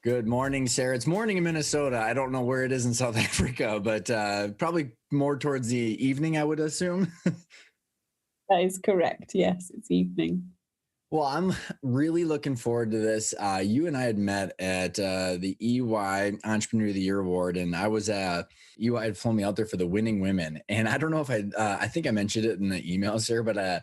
Good morning, Sarah. It's morning in Minnesota. I don't know where it is in South Africa, but probably more towards the evening, I would assume. That is correct. Yes, it's evening. Well, I'm really looking forward to this. You and I had met at the EY Entrepreneur of the Year Award, and I was EY had flown me out there for the Winning Women. And I don't know if I think I mentioned it in the email, Sarah, but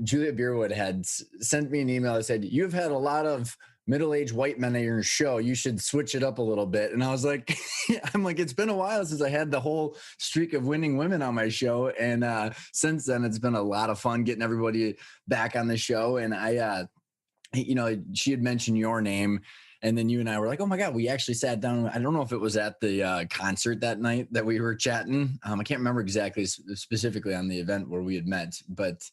Julia Beerwood had sent me an email that said, "You've had a lot of middle-aged white men at your show. You should switch it up a little bit." And I was like, I'm like, it's been a while since I had the whole streak of winning women on my show. And since then, it's been a lot of fun getting everybody back on the show. And she had mentioned your name. And then you and I were like, oh my God, we actually sat down. I don't know if it was at the concert that night that we were chatting. I can't remember exactly specifically on the event where we had met, but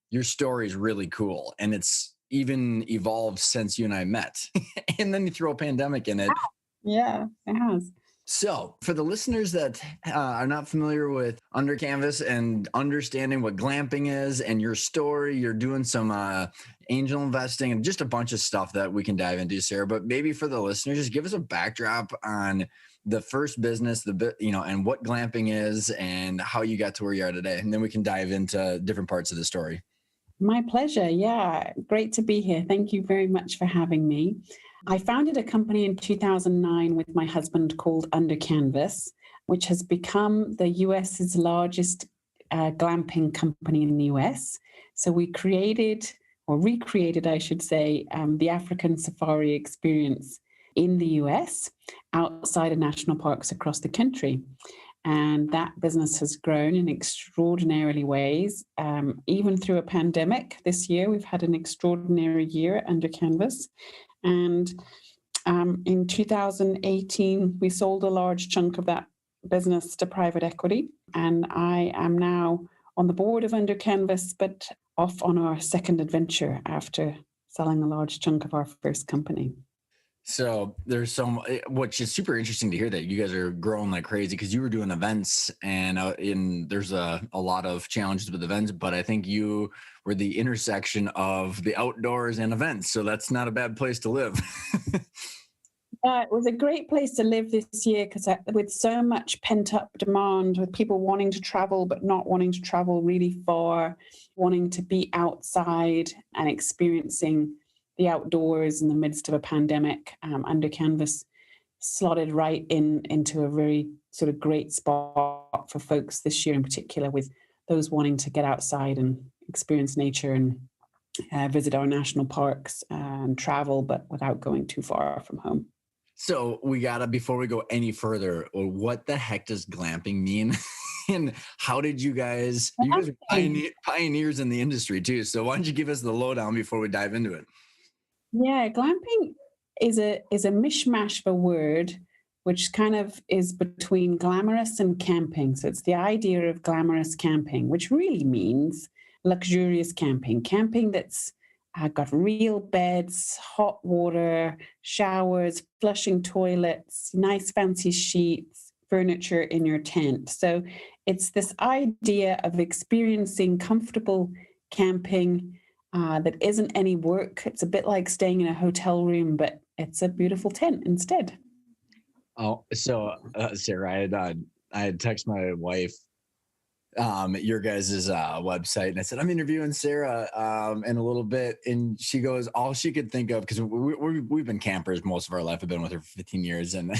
your story is really cool. And it's even evolved since you and I met. And then you throw a pandemic in it. Yeah, it has. So for the listeners that are not familiar with Under Canvas and understanding what glamping is and your story, you're doing some angel investing and just a bunch of stuff that we can dive into, Sarah. But maybe for the listeners, just give us a backdrop on the first business, and what glamping is and how you got to where you are today. And then we can dive into different parts of the story. My pleasure. Yeah, great to be here. Thank you very much for having me. I founded a company in 2009 with my husband called Under Canvas, which has become the US's largest glamping company in the US. So we created, or recreated, I should say, the African safari experience in the US outside of national parks across the country. And that business has grown in extraordinary ways. Even through a pandemic this year, we've had an extraordinary year under Canvas. And in 2018, we sold a large chunk of that business to private equity. And I am now on the board of Under Canvas, but off on our second adventure after selling a large chunk of our first company. So there's which is super interesting to hear that you guys are growing like crazy, because you were doing events and there's a lot of challenges with events, but I think you were the intersection of the outdoors and events. So that's not a bad place to live. It was a great place to live this year because with so much pent up demand, with people wanting to travel but not wanting to travel really far, wanting to be outside and experiencing the outdoors in the midst of a pandemic, Under Canvas slotted right into a very sort of great spot for folks this year in particular, with those wanting to get outside and experience nature and visit our national parks and travel, but without going too far from home. So before we go any further, what the heck does glamping mean? And how did you guys are pioneers in the industry too. So why don't you give us the lowdown before we dive into it? Yeah, glamping is a mishmash of a word, which kind of is between glamorous and camping. So it's the idea of glamorous camping, which really means luxurious camping that's got real beds, hot water, showers, flushing toilets, nice fancy sheets, furniture in your tent. So it's this idea of experiencing comfortable camping that isn't any work. It's a bit like staying in a hotel room, but it's a beautiful tent instead. Oh, so Sarah, I had texted my wife your guys' website, and I said, I'm interviewing Sarah in a little bit, and she goes, all she could think of, because we've been campers most of our life. I've been with her for 15 years, and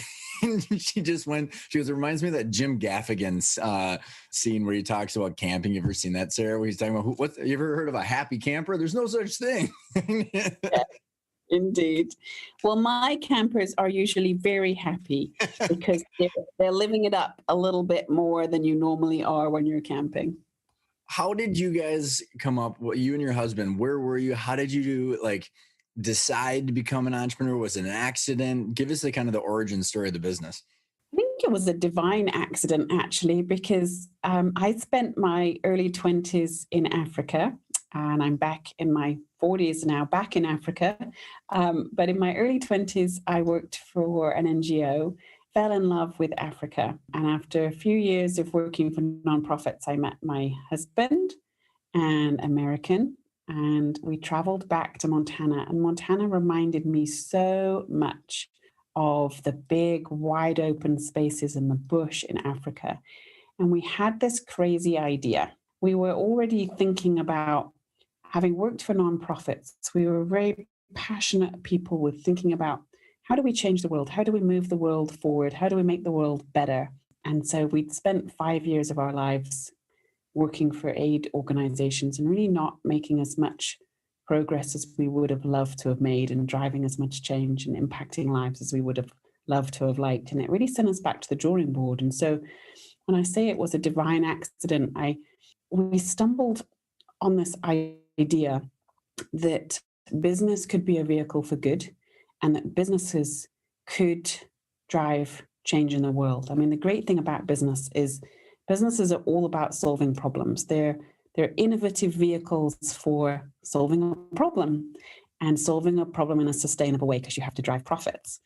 she goes, it reminds me of that Jim Gaffigan's scene where he talks about camping. You ever seen that, Sarah, where he's talking about you ever heard of a happy camper? There's no such thing. Yeah, indeed. Well, my campers are usually very happy because they're living it up a little bit more than you normally are when you're camping. How did you guys come up, you and your husband, where were you? How did you decide to become an entrepreneur? Was it an accident? Give us the origin story of the business. I think it was a divine accident, actually, because I spent my early 20s in Africa, and I'm back in my 40s now, back in Africa. But in my early 20s, I worked for an NGO, fell in love with Africa. And after a few years of working for nonprofits, I met my husband, an American, and we traveled back to Montana. And Montana reminded me so much of the big, wide open spaces in the bush in Africa. And we had this crazy idea. We were already thinking about, having worked for nonprofits, we were very passionate people with thinking about, how do we change the world? How do we move the world forward? How do we make the world better? And so we'd spent 5 years of our lives working for aid organizations and really not making as much progress as we would have loved to have made, and driving as much change and impacting lives as we would have loved to have liked. And it really sent us back to the drawing board. And so when I say it was a divine accident, we stumbled on this idea that business could be a vehicle for good, and that businesses could drive change in the world. I mean, the great thing about businesses are all about solving problems. They're innovative vehicles for solving a problem, and solving a problem in a sustainable way, because you have to drive profits.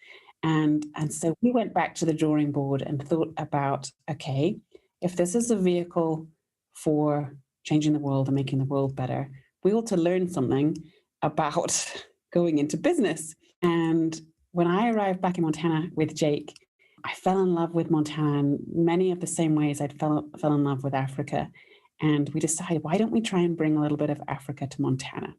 And so we went back to the drawing board and thought about, okay, if this is a vehicle for changing the world and making the world better, we ought to learn something about going into business. And when I arrived back in Montana with Jake, I fell in love with Montana in many of the same ways I'd fell in love with Africa. And we decided, why don't we try and bring a little bit of Africa to Montana?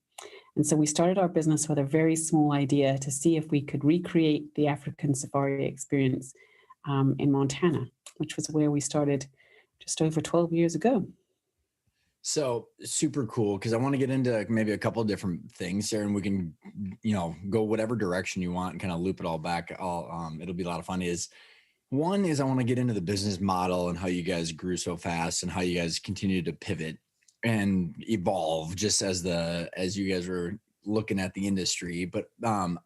And so we started our business with a very small idea to see if we could recreate the African safari experience in Montana, which was where we started just over 12 years ago. So super cool, because I want to get into maybe a couple of different things here, and we can, go whatever direction you want and kind of loop it all back. It'll be a lot of fun. One is I want to get into the business model and how you guys grew so fast and how you guys continue to pivot and evolve just as you guys were looking at the industry. But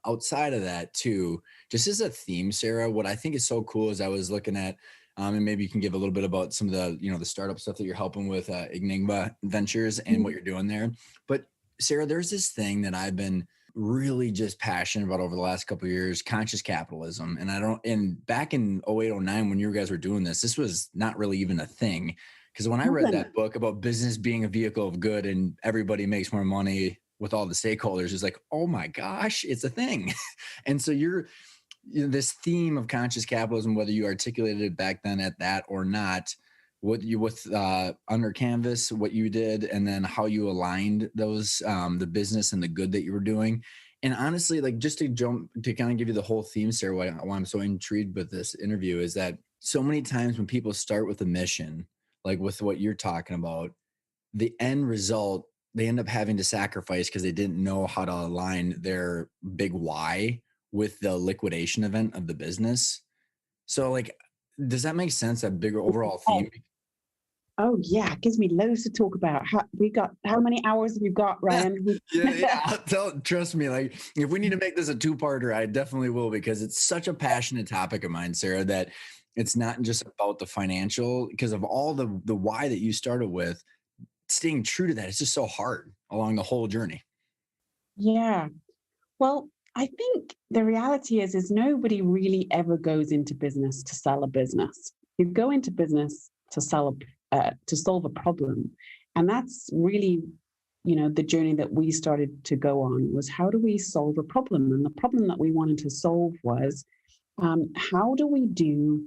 outside of that too, just as a theme, Sarah, what I think is so cool is I was looking at, and maybe you can give a little bit about some of the, the startup stuff that you're helping with Enigma Ventures and what you're doing there. But Sarah, there's this thing that I've been really just passionate about over the last couple of years, conscious capitalism. And back in 08, 09, when you guys were doing this was not really even a thing. Because when I read that book about business being a vehicle of good and everybody makes more money with all the stakeholders, it's like, oh my gosh, it's a thing. And so this theme of conscious capitalism, whether you articulated it back then at that or not, with Under Canvas, what you did, and then how you aligned those, the business and the good that you were doing. And honestly, like, just to kind of give you the whole theme, Sarah, why I'm so intrigued with this interview is that so many times when people start with a mission, like with what you're talking about, the end result, they end up having to sacrifice because they didn't know how to align their big why with the liquidation event of the business. So, like, does that make sense? That bigger overall theme? Oh yeah, it gives me loads to talk about. How many hours have you got, Ryan? Yeah. Trust me, like, if we need to make this a two-parter, I definitely will, because it's such a passionate topic of mine, Sarah, that it's not just about the financial, because of all the why that you started with. Staying true to that, it's just so hard along the whole journey. Yeah. Well, I think the reality is nobody really ever goes into business to sell a business. You go into business to solve a problem. And that's really, the journey that we started to go on, was how do we solve a problem? And the problem that we wanted to solve was, how do we do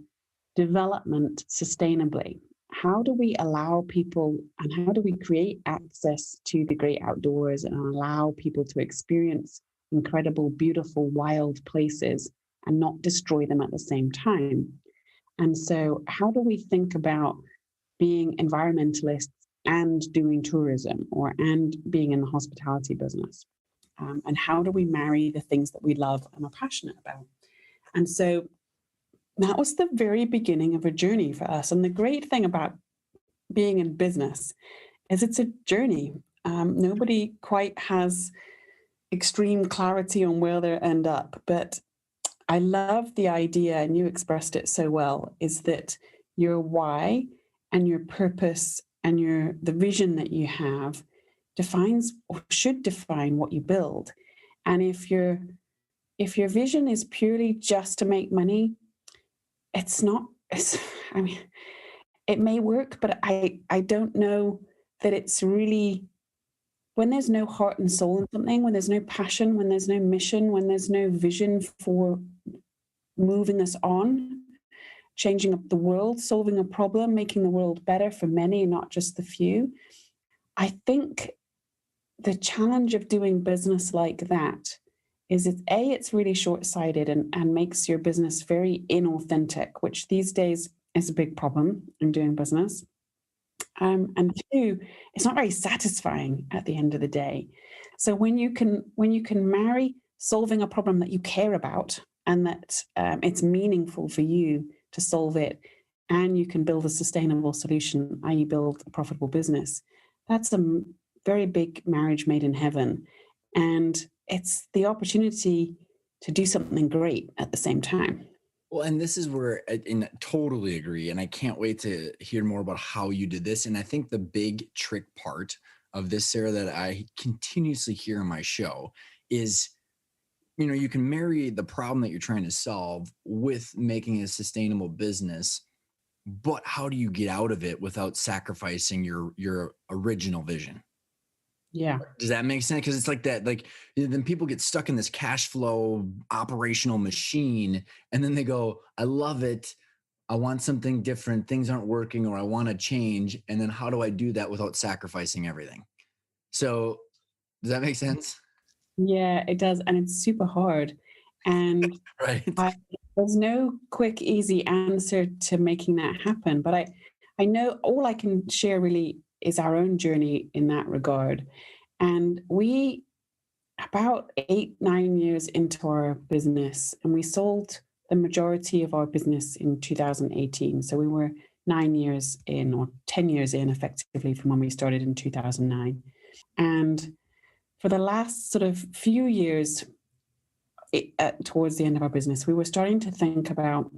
development sustainably? How do we allow people, and how do we create access to the great outdoors and allow people to experience incredible, beautiful, wild places and not destroy them at the same time? And so how do we think about being environmentalists and doing tourism, and being in the hospitality business? And how do we marry the things that we love and are passionate about? And so that was the very beginning of a journey for us. And the great thing about being in business is it's a journey. Nobody quite has extreme clarity on where they end up. But I love the idea, and you expressed it so well, is that your why and your purpose and the vision that you have defines, or should define, what you build. And if your vision is purely just to make money, it may work, but I don't know that it's really, when there's no heart and soul in something, when there's no passion, when there's no mission, when there's no vision for moving us on, changing up the world, solving a problem, making the world better for many, not just the few. I think the challenge of doing business like that is it's really short-sighted and makes your business very inauthentic, which these days is a big problem in doing business. And two, it's not very satisfying at the end of the day. So when you can marry solving a problem that you care about and that it's meaningful for you to solve it, and you can build a sustainable solution, i.e. build a profitable business, that's a very big marriage made in heaven. And it's the opportunity to do something great at the same time. Well, and this is where I totally agree. And I can't wait to hear more about how you did this. And I think the big trick part of this, Sarah, that I continuously hear on my show is, you can marry the problem that you're trying to solve with making a sustainable business, but how do you get out of it without sacrificing your original vision? Yeah. Does that make sense? Because it's like that, like then people get stuck in this cash flow operational machine, and then they go, I love it, I want something different, things aren't working, or I want to change. And then how do I do that without sacrificing everything? So does that make sense? Yeah, it does. And it's super hard. And Right. there's no quick, easy answer to making that happen. But I know all I can share really is our own journey in that regard. And we, about 8-9 years into our business, and we sold the majority of our business in 2018. So we were 9 years in, or 10 years in effectively, from when we started in 2009. And for the last sort of few years, towards the end of our business, we were starting to think about,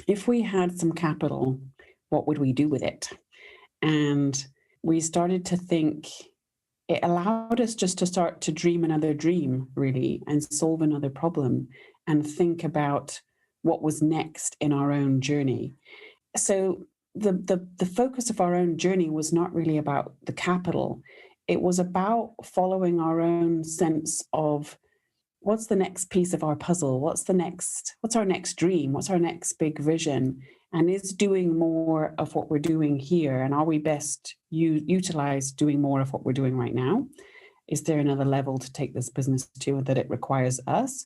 if we had some capital, what would we do with it? And we started to think, it allowed us just to start to dream another dream, really, and solve another problem and think about what was next in our own journey. So the focus of our own journey was not really about the capital. It was about following our own sense of, what's the next piece of our puzzle? What's our next dream? What's our next big vision? And is doing more of what we're doing here, and are we best utilize doing more of what we're doing right now? Is there another level to take this business to that it requires us?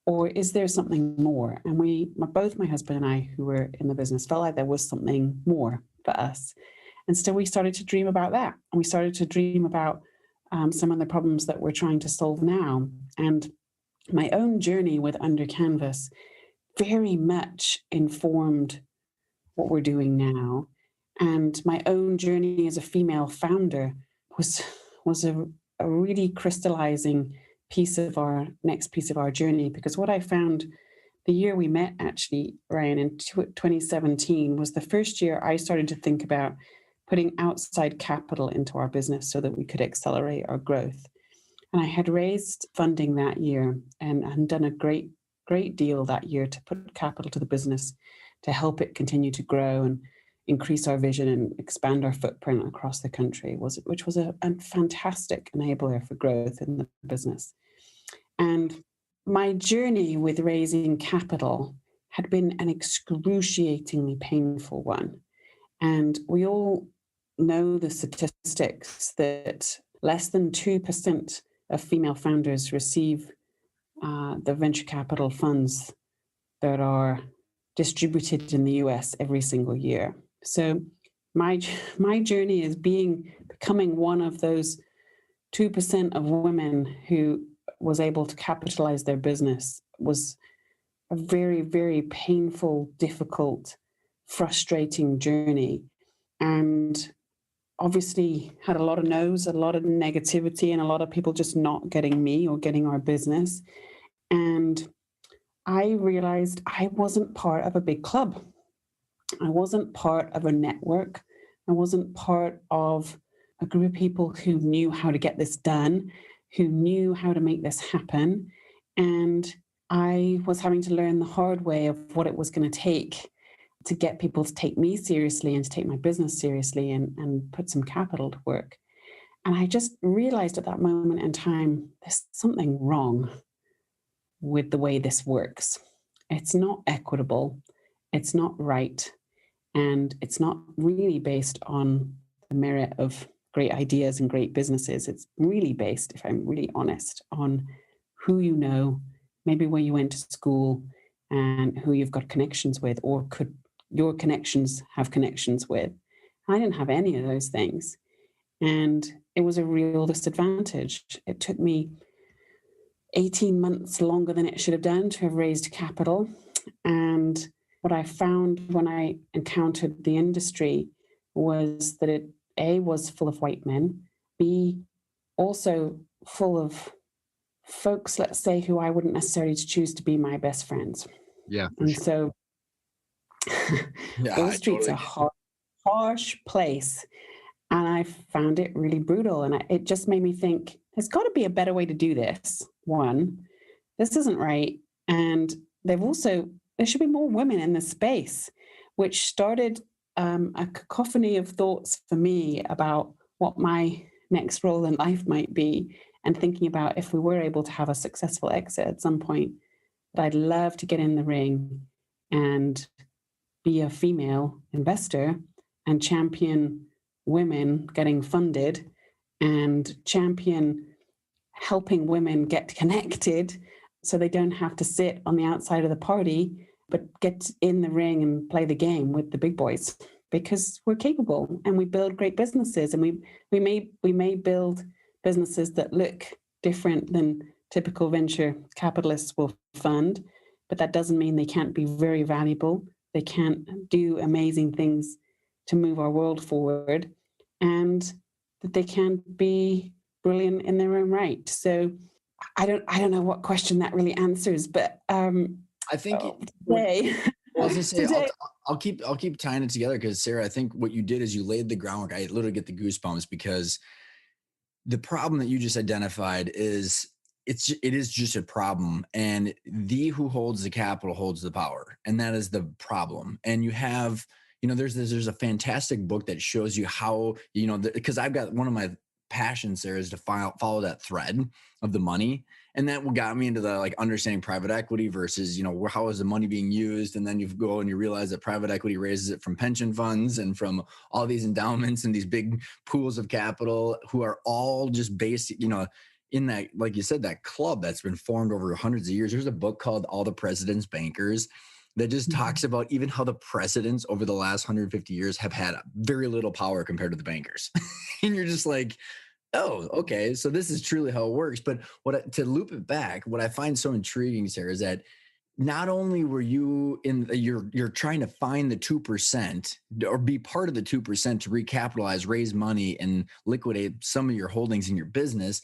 Or is there something more? And both my husband and I, who were in the business, felt like there was something more for us. And so we started to dream about that. And we started to dream about some of the problems that we're trying to solve now. And my own journey with Under Canvas very much informed what we're doing now. And my own journey as a female founder was a really crystallizing next piece of our journey. Because what I found the year we met, actually, Ryan, in 2017, was the first year I started to think about putting outside capital into our business so that we could accelerate our growth. And I had raised funding that year and done a great deal that year to put capital to the business to help it continue to grow and increase our vision and expand our footprint across the country, which was a fantastic enabler for growth in the business. And my journey with raising capital had been an excruciatingly painful one. And we all know the statistics that less than 2% of female founders receive the venture capital funds that are distributed in the US every single year. So my journey is becoming one of those 2% of women who was able to capitalize their business. Was a very, very painful, difficult, frustrating journey. And obviously had a lot of no's, a lot of negativity, and a lot of people just not getting me or getting our business. And I realized I wasn't part of a big club. I wasn't part of a network. I wasn't part of a group of people who knew how to get this done, who knew how to make this happen. And I was having to learn the hard way of what it was going to take to get people to take me seriously and to take my business seriously and put some capital to work. And I just realized at that moment in time, there's something wrong with the way this works. it's not equitable, it's not right, and it's not really based on the merit of great ideas and great businesses. It's really based, if I'm really honest, on who you know, maybe where you went to school, and who you've got connections with, or could your connections have connections with. I didn't have any of those things. And it was a real disadvantage. It took me 18 months longer than it should have done to have raised capital. And what I found when I encountered the industry was that it, A, was full of white men, B, also full of folks, let's say, who I wouldn't necessarily choose to be my best friends. Yeah, for And sure. so Yeah, Wall I Street's totally a get harsh place. And I found it really brutal. And it just made me think, there's got to be a better way to do this. One, this isn't right. And there should be more women in this space, which started a cacophony of thoughts for me about what my next role in life might be. And thinking about if we were able to have a successful exit at some point, that I'd love to get in the ring and be a female investor and champion women getting funded and champion helping women get connected so they don't have to sit on the outside of the party, but get in the ring and play the game with the big boys, because we're capable and we build great businesses, and we may build businesses that look different than typical venture capitalists will fund, but that doesn't mean they can't be very valuable. They can't do amazing things to move our world forward, and that they can be brilliant in their own right. So I don't know what question that really answers, but I think today, well, I was gonna say today, I'll keep tying it together, because Sarah, I think what you did is you laid the groundwork. I literally get the goosebumps, because the problem that you just identified is it is just a problem, and the who holds the capital holds the power, and that is the problem. And you have, there's a fantastic book that shows you how, because I've got one of my passions there is to follow that thread of the money, and that got me into the like understanding private equity versus how is the money being used. And then you go and you realize that private equity raises it from pension funds and from all these endowments and these big pools of capital who are all just based in that, like you said, that club that's been formed over hundreds of years. There's a book called All the President's Bankers that just talks about even how the presidents over the last 150 years have had very little power compared to the bankers. And you're just like, oh, okay, so this is truly how it works. But to loop it back, what I find so intriguing, Sarah, is that not only were you you're trying to find the 2% or be part of the 2% to recapitalize, raise money, and liquidate some of your holdings in your business,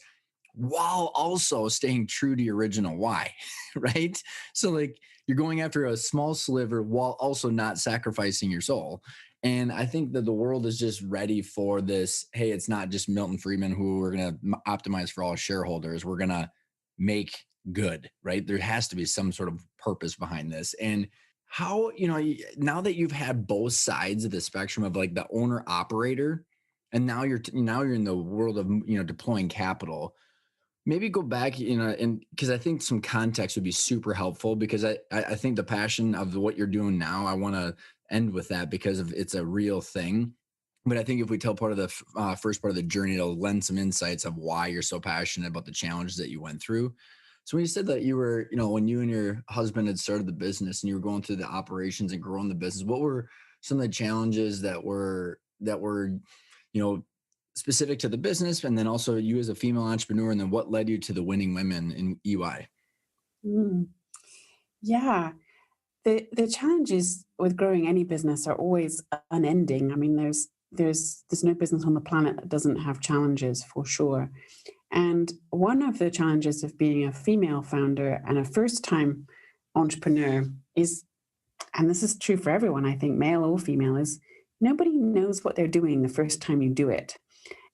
while also staying true to your original why, right? So like you're going after a small sliver while also not sacrificing your soul. And I think that the world is just ready for this. Hey, it's not just Milton Friedman who we're going to optimize for all shareholders. We're going to make good, right? There has to be some sort of purpose behind this. And how, now that you've had both sides of the spectrum of like the owner operator, and now you're in the world of, deploying capital, maybe go back, and because I think some context would be super helpful, because I think the passion of what you're doing now, I want to end with that because it's a real thing. But I think if we tell part of the first part of the journey, it'll lend some insights of why you're so passionate about the challenges that you went through. So when you said that you were, when you and your husband had started the business and you were going through the operations and growing the business, what were some of the challenges that were, specific to the business, and then also you as a female entrepreneur, and then what led you to the winning women in EY? Yeah, the challenges with growing any business are always unending. I mean, there's no business on the planet that doesn't have challenges, for sure. And one of the challenges of being a female founder and a first-time entrepreneur is, and this is true for everyone, I think, male or female, is nobody knows what they're doing the first time you do it.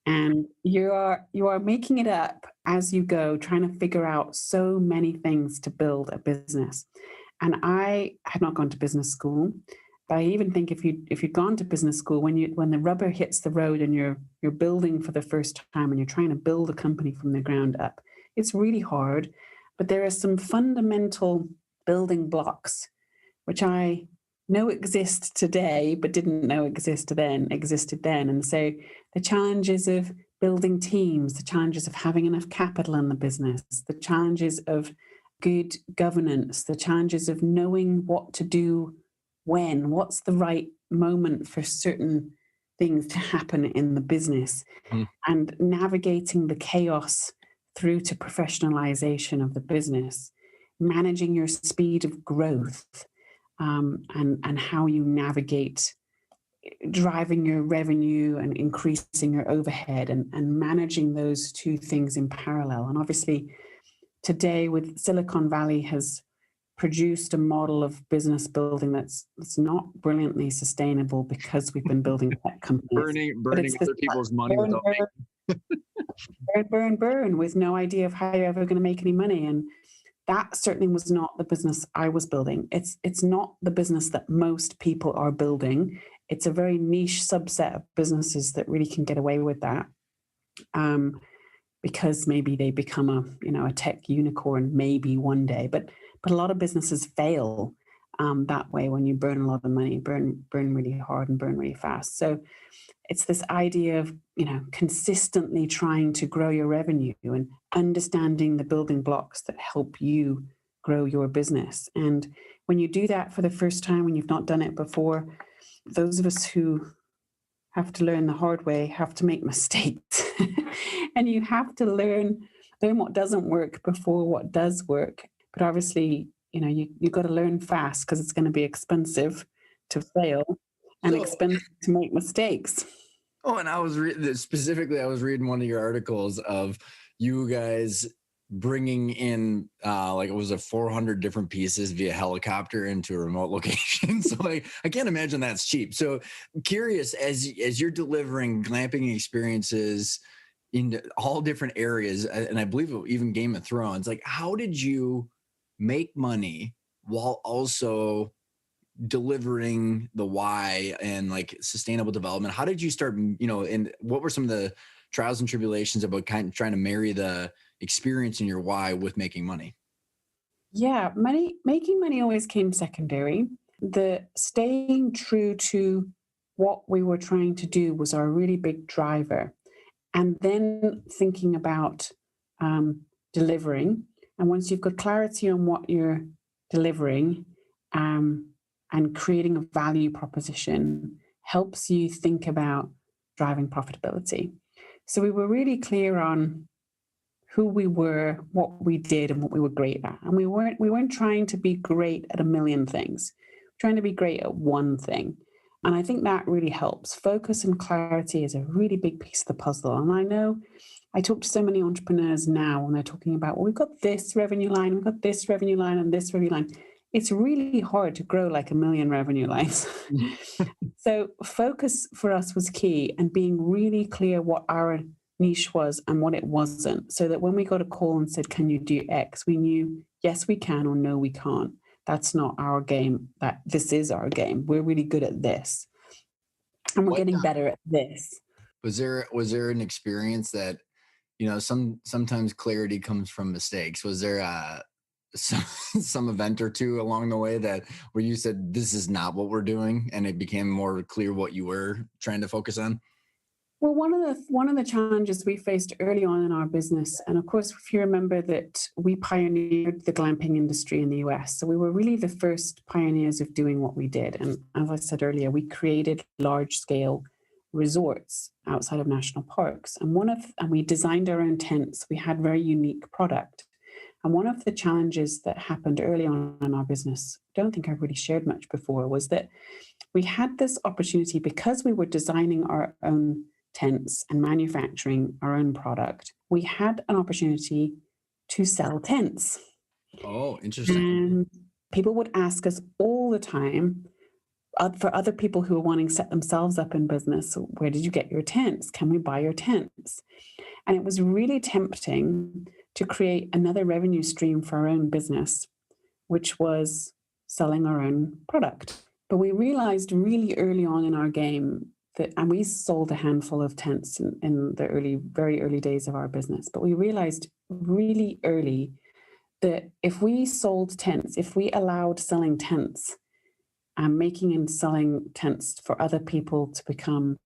And you are making it up as you go, trying to figure out so many things to build a business. And I had not gone to business school, but I even think if you'd gone to business school, when the rubber hits the road and you're building for the first time and you're trying to build a company from the ground up, it's really hard. But there are some fundamental building blocks, which I know exist today, but didn't know existed then. And so the challenges of building teams, the challenges of having enough capital in the business, the challenges of good governance, the challenges of knowing what to do when, what's the right moment for certain things to happen in the business, and navigating the chaos through to professionalization of the business, managing your speed of growth, and how you navigate driving your revenue and increasing your overhead, and managing those two things in parallel. And obviously today with Silicon Valley has produced a model of business building that's not brilliantly sustainable because we've been building tech companies. burning other people's money without burn with no idea of how you're ever going to make any money. And that certainly was not the business I was building. It's not the business that most people are building. It's a very niche subset of businesses that really can get away with that, because maybe they become a tech unicorn maybe one day. But a lot of businesses fail that way when you burn a lot of money, burn really hard and burn really fast. So it's this idea of consistently trying to grow your revenue and understanding the building blocks that help you grow your business. And when you do that for the first time, when you've not done it before, those of us who have to learn the hard way have to make mistakes. And you have to learn what doesn't work before what does work. But obviously, you've got to learn fast because it's going to be expensive to fail and expensive to make mistakes. Oh, and I was reading one of your articles of you guys bringing in it was 400 different pieces via helicopter into a remote location. So I can't imagine that's cheap. So curious, as you're delivering glamping experiences in all different areas, and I believe even Game of Thrones, how did you make money while also delivering the why and sustainable development? How did you start, and what were some of the trials and tribulations about kind of trying to marry the experience in your why with making money? Yeah, making money always came secondary. The staying true to what we were trying to do was our really big driver. And then thinking about delivering. And once you've got clarity on what you're delivering, and creating a value proposition helps you think about driving profitability. So we were really clear on who we were, what we did, and what we were great at. And we weren't trying to be great at a million things. We're trying to be great at one thing. And I think that really helps. Focus and clarity is a really big piece of the puzzle. And I know I talk to so many entrepreneurs now when they're talking about, well, we've got this revenue line, we've got this revenue line, and this revenue line. It's really hard to grow like a million revenue lines. So focus for us was key, and being really clear what our niche was and what it wasn't, so that when we got a call and said, can you do X, we knew, yes, we can, or no, we can't. That's not our game. That this is our game. We're really good at this, and we're getting better at this. Was there an experience that, sometimes clarity comes from mistakes? Was there some event or two along the way where you said, this is not what we're doing, and it became more clear what you were trying to focus on? Well, one of the challenges we faced early on in our business, and of course, if you remember that we pioneered the glamping industry in the US, so we were really the first pioneers of doing what we did. And as I said earlier, we created large-scale resorts outside of national parks, and we designed our own tents. We had very unique product. And one of the challenges that happened early on in our business, I don't think I've really shared much before, was that we had this opportunity because we were designing our own tents and manufacturing our own product. We had an opportunity to sell tents. Oh, interesting. And people would ask us all the time, for other people who are wanting to set themselves up in business, where did you get your tents? Can we buy your tents? And it was really tempting to create another revenue stream for our own business, which was selling our own product. But we realized really early on in our game and we sold a handful of tents in the very early days of our business. But we realized really early that if we sold tents, if we allowed selling tents and making and selling tents for other people to become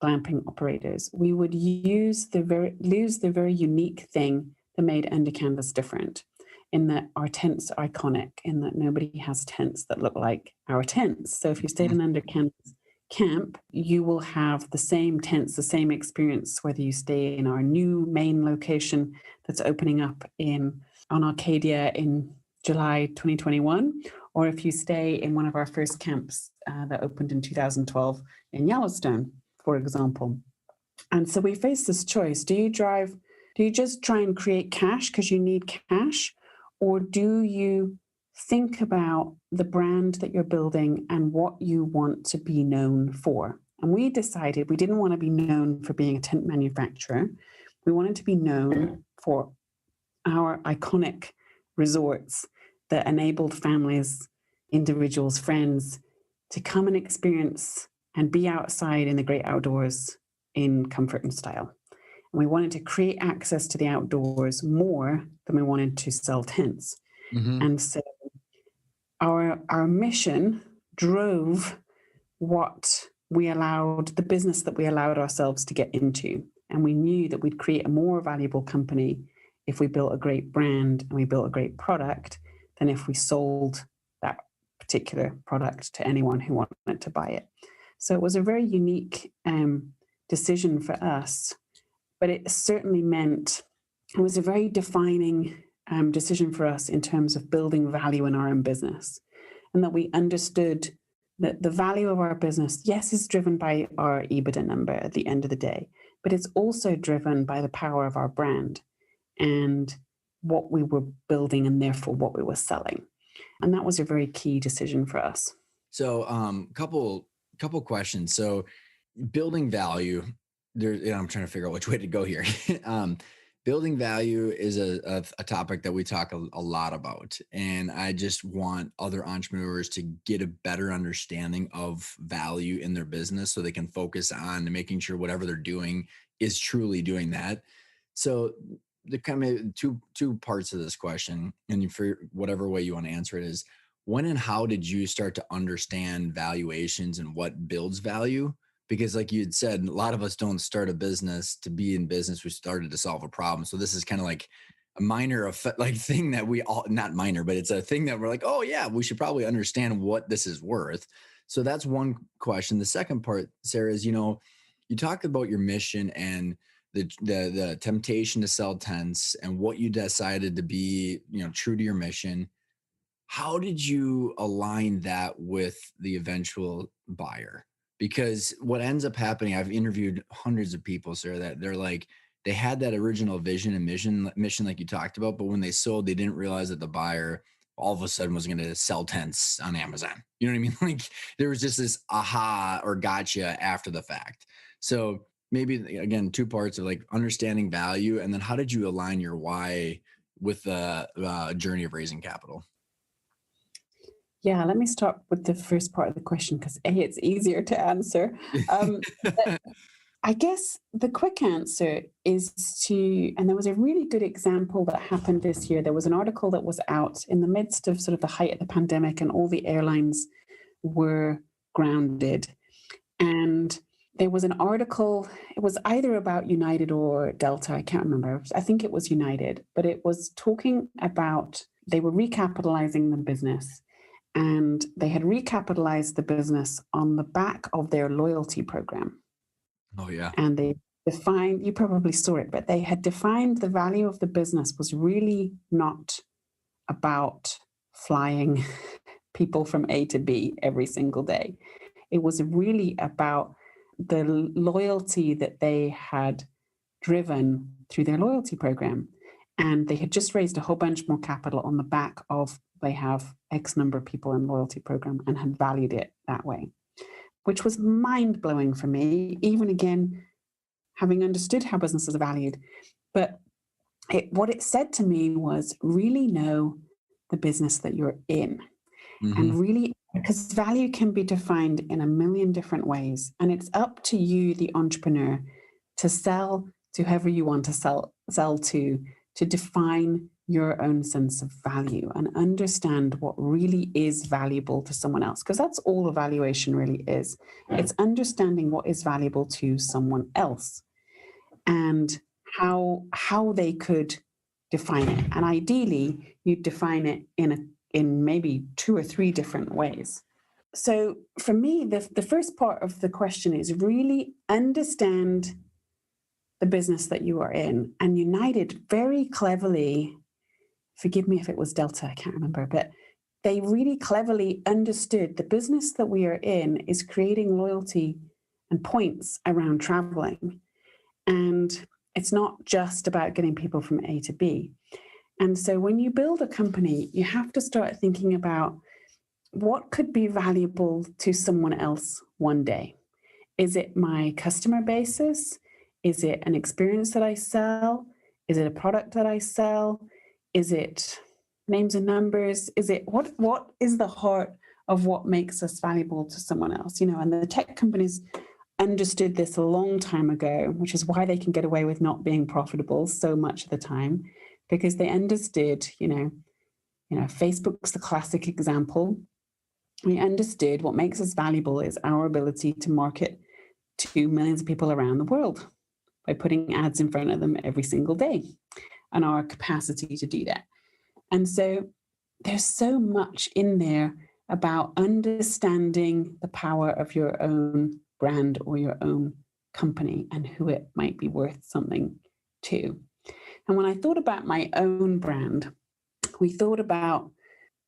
glamping operators, we would lose the very unique thing that made Under Canvas different, in that our tents are iconic, in that nobody has tents that look like our tents. So if you stayed in Under Canvas camp, you will have the same tents, the same experience, whether you stay in our new main location that's opening up on Arcadia in July 2021, or if you stay in one of our first camps that opened in 2012 in Yellowstone, for example. And so we face this choice. Do you just try and create cash because you need cash? Or do you think about the brand that you're building and what you want to be known for? And we decided we didn't want to be known for being a tent manufacturer. We wanted to be known for our iconic resorts that enabled families, individuals, friends to come and experience and be outside in the great outdoors in comfort and style. And we wanted to create access to the outdoors more than we wanted to sell tents. Mm-hmm. And so our mission drove the business that we allowed ourselves to get into. And we knew that we'd create a more valuable company if we built a great brand and we built a great product than if we sold that particular product to anyone who wanted to buy it. So it was a very unique decision for us, but it certainly meant it was a very defining decision for us in terms of building value in our own business, and that we understood that the value of our business, yes, is driven by our EBITDA number at the end of the day, but it's also driven by the power of our brand and what we were building and therefore what we were selling. And that was a very key decision for us. So couple questions. So building value, I'm trying to figure out which way to go here. Building value is a topic that we talk a lot about. And I just want other entrepreneurs to get a better understanding of value in their business so they can focus on making sure whatever they're doing is truly doing that. So the kind of two parts of this question, and for whatever way you want to answer it, is when and how did you start to understand valuations and what builds value? Because like you had said, a lot of us don't start a business to be in business. We started to solve a problem. So this is kind of like a minor thing that we all, not minor, but it's a thing that we're like, oh yeah, we should probably understand what this is worth. So that's one question. The second part, Sarah, is, you talked about your mission and the temptation to sell tents and what you decided to be, true to your mission. How did you align that with the eventual buyer? Because what ends up happening, I've interviewed hundreds of people, Sarah, that they're like, they had that original vision and mission like you talked about, but when they sold, they didn't realize that the buyer all of a sudden was going to sell tents on Amazon. You know what I mean? Like there was just this aha or gotcha after the fact. So maybe, again, two parts of like understanding value, and then how did you align your why with the journey of raising capital? Yeah, let me start with the first part of the question because it's easier to answer. I guess the quick answer is and there was a really good example that happened this year. There was an article that was out in the midst of sort of the height of the pandemic and all the airlines were grounded. And there was an article, it was either about United or Delta, I can't remember. I think it was United, but it was talking about, they were recapitalizing the business. And they had recapitalized the business on the back of their loyalty program. Oh, yeah. And they defined, you probably saw it, but they had defined the value of the business was really not about flying people from A to B every single day. It was really about the loyalty that they had driven through their loyalty program. And they had just raised a whole bunch more capital on the back of, they have X number of people in loyalty program and had valued it that way, which was mind-blowing for me, even again, having understood how businesses are valued. But what it said to me was really know the business that you're in. Mm-hmm. And really, because value can be defined in a million different ways. And it's up to you, the entrepreneur, to sell to whoever you want to sell to define your own sense of value and understand what really is valuable to someone else, because that's all evaluation really is. It's understanding what is valuable to someone else and how they could define it. And ideally, you define it in maybe 2 or 3 different ways. So for me, the first part of the question is really understand the business that you are in. And United very cleverly, forgive me if it was Delta, I can't remember, but they really cleverly understood the business that we are in is creating loyalty and points around traveling. And it's not just about getting people from A to B. And so when you build a company, you have to start thinking about what could be valuable to someone else one day. Is it my customer basis? Is it an experience that I sell? Is it a product that I sell? Is it names and numbers? Is it what is the heart of what makes us valuable to someone else? And the tech companies understood this a long time ago, which is why they can get away with not being profitable so much of the time, because they understood, Facebook's the classic example. We understood what makes us valuable is our ability to market to millions of people around the world by putting ads in front of them every single day, and our capacity to do that. And so there's so much in there about understanding the power of your own brand or your own company and who it might be worth something to. And when I thought about my own brand, we thought about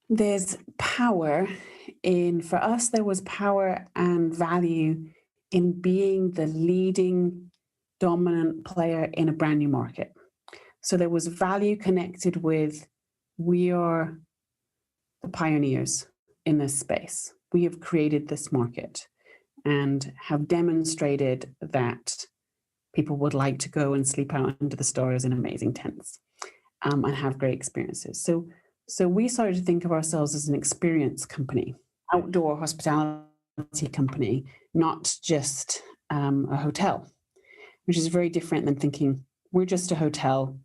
there's power for us, there was power and value in being the leading dominant player in a brand new market. So there was value connected with, we are the pioneers in this space. We have created this market and have demonstrated that people would like to go and sleep out under the stars in amazing tents and have great experiences. So we started to think of ourselves as an experience company, outdoor hospitality company, not just a hotel, which is very different than thinking we're just a hotel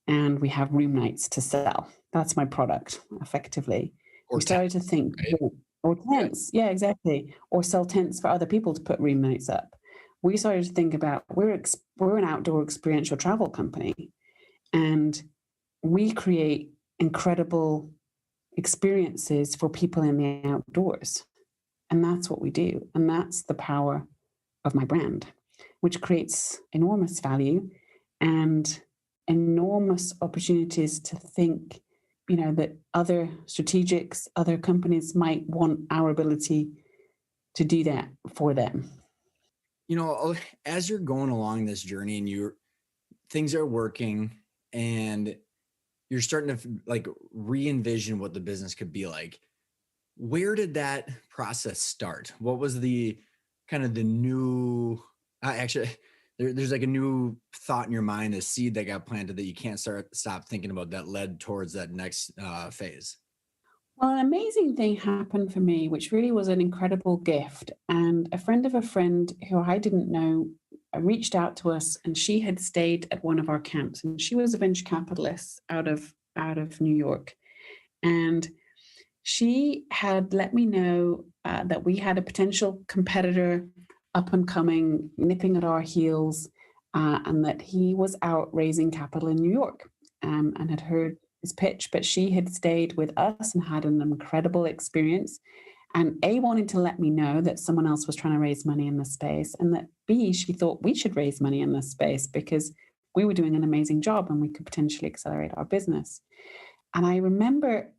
and we have room nights to sell. That's my product, effectively. Or we started to think, right? Or tents, yeah, exactly. Or sell tents for other people to put room nights up. We started to think about, we're an outdoor experiential travel company, and we create incredible experiences for people in the outdoors. And that's what we do. And that's the power of my brand, which creates enormous value and enormous opportunities to think, that other strategics, other companies might want our ability to do that for them. As you're going along this journey and things are working and you're starting to re-envision what the business could be like, where did that process start? What was the kind of the new, there's like a new thought in your mind, a seed that got planted that you can't stop thinking about, that led towards that next phase? Well, an amazing thing happened for me, which really was an incredible gift. And a friend of a friend who I didn't know reached out to us, and she had stayed at one of our camps, and she was a venture capitalist out of New York. And she had let me know that we had a potential competitor up and coming, nipping at our heels, and that he was out raising capital in New York, and had heard his pitch, but she had stayed with us and had an incredible experience. And A, wanted to let me know that someone else was trying to raise money in this space, and that B, she thought we should raise money in this space because we were doing an amazing job and we could potentially accelerate our business. And I remember,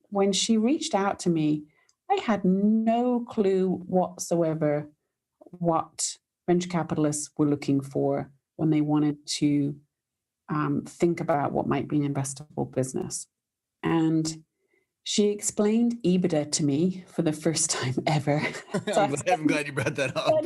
when she reached out to me, I had no clue whatsoever what venture capitalists were looking for when they wanted to think about what might be an investable business. And she explained EBITDA to me for the first time ever. So I'm glad you brought that up.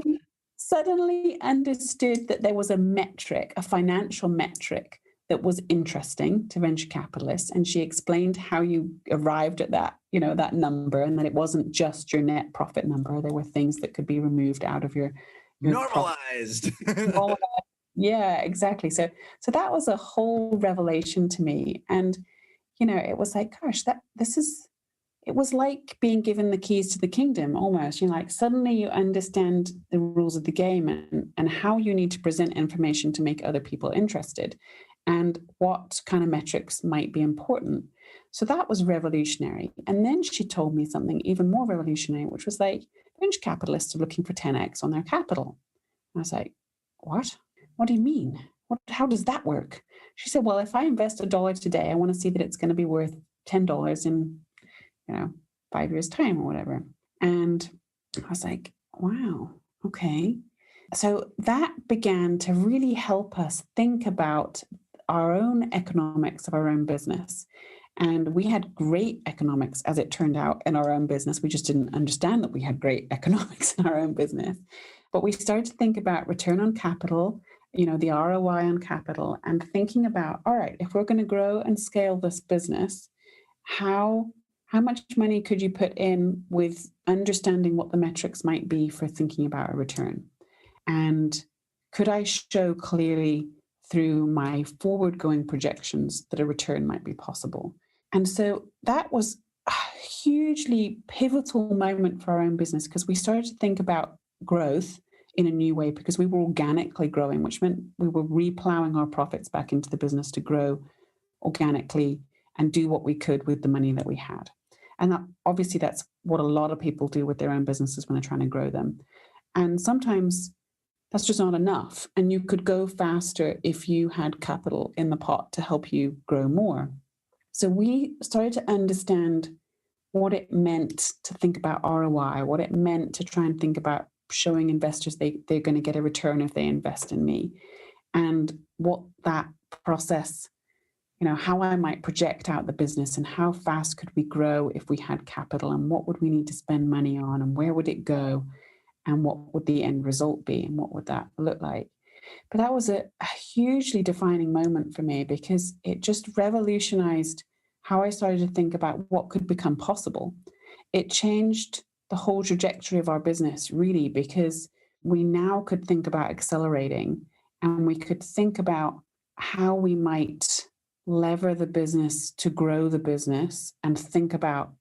Suddenly understood that there was a metric, a financial metric that was interesting to venture capitalists. And she explained how you arrived at that, that number, and that it wasn't just your net profit number. There were things that could be removed out of your normalized. Yeah, exactly. So that was a whole revelation to me. And, it was like, gosh, it was like being given the keys to the kingdom almost. Like suddenly you understand the rules of the game and how you need to present information to make other people interested and what kind of metrics might be important. So that was revolutionary. And then she told me something even more revolutionary, which was like venture capitalists are looking for 10x on their capital. I was like, what? What do you mean? How does that work? She said, well, if I invest $1 today, I want to see that it's going to be worth $10 in, 5 years' time or whatever. And I was like, wow, okay. So that began to really help us think about our own economics of our own business. And we had great economics, as it turned out, in our own business. We just didn't understand that we had great economics in our own business. But we started to think about return on capital, the ROI on capital, and thinking about, all right, if we're going to grow and scale this business, how much money could you put in with understanding what the metrics might be for thinking about a return? And could I show clearly through my forward-going projections that a return might be possible? And so that was a hugely pivotal moment for our own business because we started to think about growth in a new way because we were organically growing, which meant we were replowing our profits back into the business to grow organically and do what we could with the money that we had. And obviously that's what a lot of people do with their own businesses when they're trying to grow them. And sometimes that's just not enough. And you could go faster if you had capital in the pot to help you grow more. So we started to understand what it meant to think about ROI, what it meant to try and think about showing investors they're going to get a return if they invest in me, and what that process, how I might project out the business and how fast could we grow if we had capital and what would we need to spend money on and where would it go and what would the end result be and what would that look like. But that was a hugely defining moment for me because it just revolutionized how I started to think about what could become possible. It changed the whole trajectory of our business, really, because we now could think about accelerating and we could think about how we might lever the business to grow the business and think about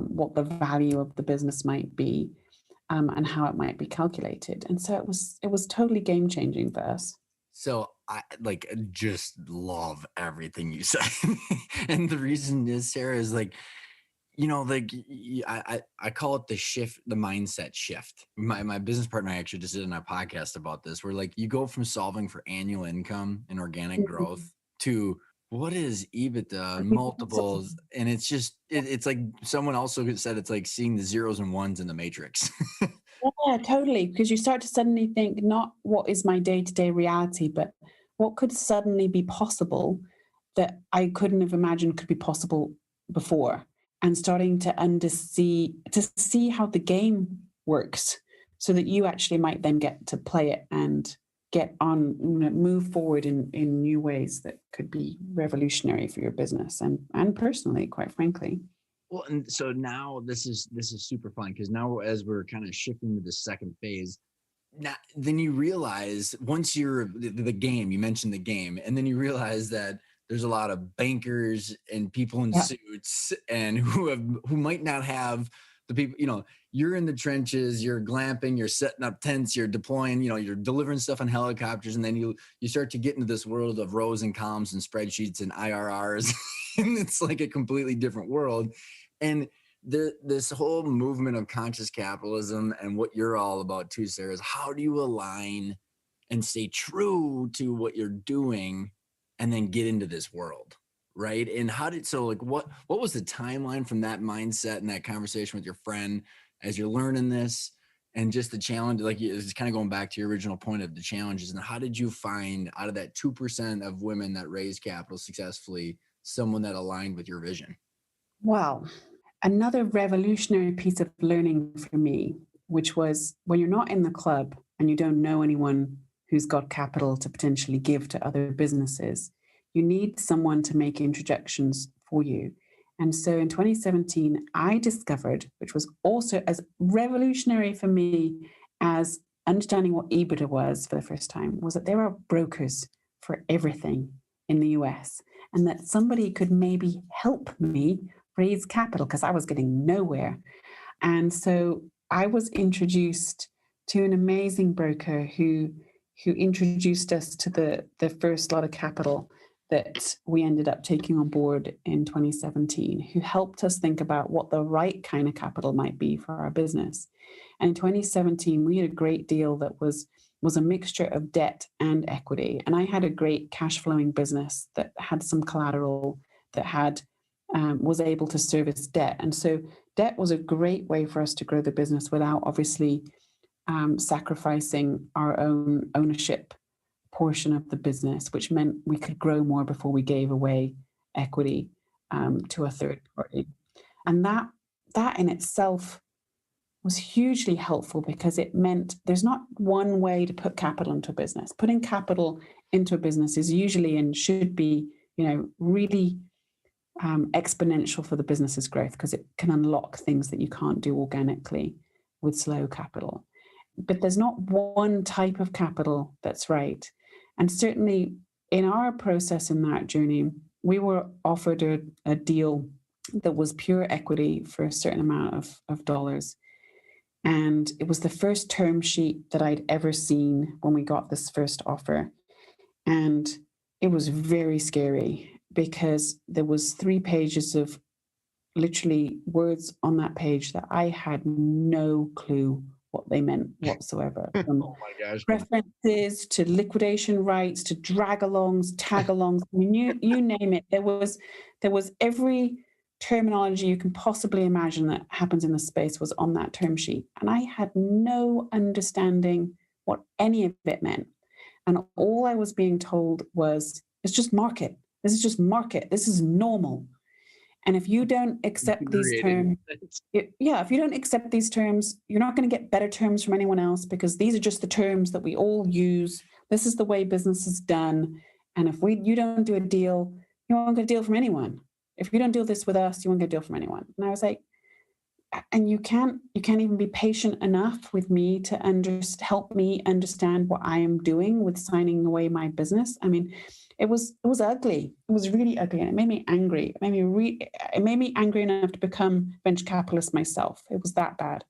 what the value of the business might be and how it might be calculated. And so it was totally game changing for us. So I just love everything you said. And the reason is, Sarah, is I call it the mindset shift. My business partner and I actually just did on a podcast about this, where you go from solving for annual income and organic growth to what is EBITDA multiples. And it's just, it's like someone also said, it's like seeing the zeros and ones in the matrix. Yeah, totally. Because you start to suddenly think not what is my day-to-day reality, but what could suddenly be possible that I couldn't have imagined could be possible before, and starting to see how the game works so that you actually might then get to play it and get on, move forward in new ways that could be revolutionary for your business and personally, quite frankly. Well, and so now this is super fun because now as we're kind of shifting to the second phase, then you realize once you're the game, you mentioned the game, and then you realize that there's a lot of bankers and people in suits and who might not have the people, you're in the trenches, you're glamping, you're setting up tents, you're deploying, you're delivering stuff on helicopters. And then you start to get into this world of rows and columns and spreadsheets and IRRs. And it's like a completely different world. And this whole movement of conscious capitalism and what you're all about too, Sarah, is how do you align and stay true to what you're doing and then get into this world, right? And what was the timeline from that mindset and that conversation with your friend as you're learning this and just the challenge, it's kind of going back to your original point of the challenges, and how did you find out of that 2% of women that raised capital successfully, someone that aligned with your vision? Wow. Another revolutionary piece of learning for me, which was when you're not in the club and you don't know anyone who's got capital to potentially give to other businesses, you need someone to make introductions for you. And so in 2017, I discovered, which was also as revolutionary for me as understanding what EBITDA was for the first time was that there are brokers for everything in the US, and that somebody could maybe help me raise capital because I was getting nowhere. And so I was introduced to an amazing broker who introduced us to the first lot of capital that we ended up taking on board in 2017, who helped us think about what the right kind of capital might be for our business. And in 2017, we had a great deal that was a mixture of debt and equity. And I had a great cash flowing business that had some collateral that had was able to service debt. And so debt was a great way for us to grow the business without obviously sacrificing our own ownership portion of the business, which meant we could grow more before we gave away equity to a third party. And that in itself was hugely helpful because it meant there's not one way to put capital into a business. Putting capital into a business is usually and should be, really exponential for the business's growth because it can unlock things that you can't do organically with slow capital. But there's not one type of capital that's right. And certainly in our process in that journey, we were offered a deal that was pure equity for a certain amount of dollars. And it was the first term sheet that I'd ever seen when we got this first offer. And it was very scary because there was 3 pages of literally words on that page that I had no clue what they meant whatsoever. From Oh my gosh. references to liquidation rights to drag-alongs, tag-alongs. I mean, you name it. There was every terminology you can possibly imagine that happens in the space was on that term sheet. And I had no understanding what any of it meant. And all I was being told was, it's just market. This is just market. This is normal. And if you don't accept these terms, if you don't accept these terms, you're not going to get better terms from anyone else because these are just the terms that we all use. This is the way business is done. And if you don't do a deal, you won't get a deal from anyone. If you don't do this with us, you won't get a deal from anyone. And I was like, and you can't even be patient enough with me to help me understand what I am doing with signing away my business. I mean, it was ugly. It was really ugly, and it made me angry. It made me angry enough to become venture capitalist myself. It was that bad,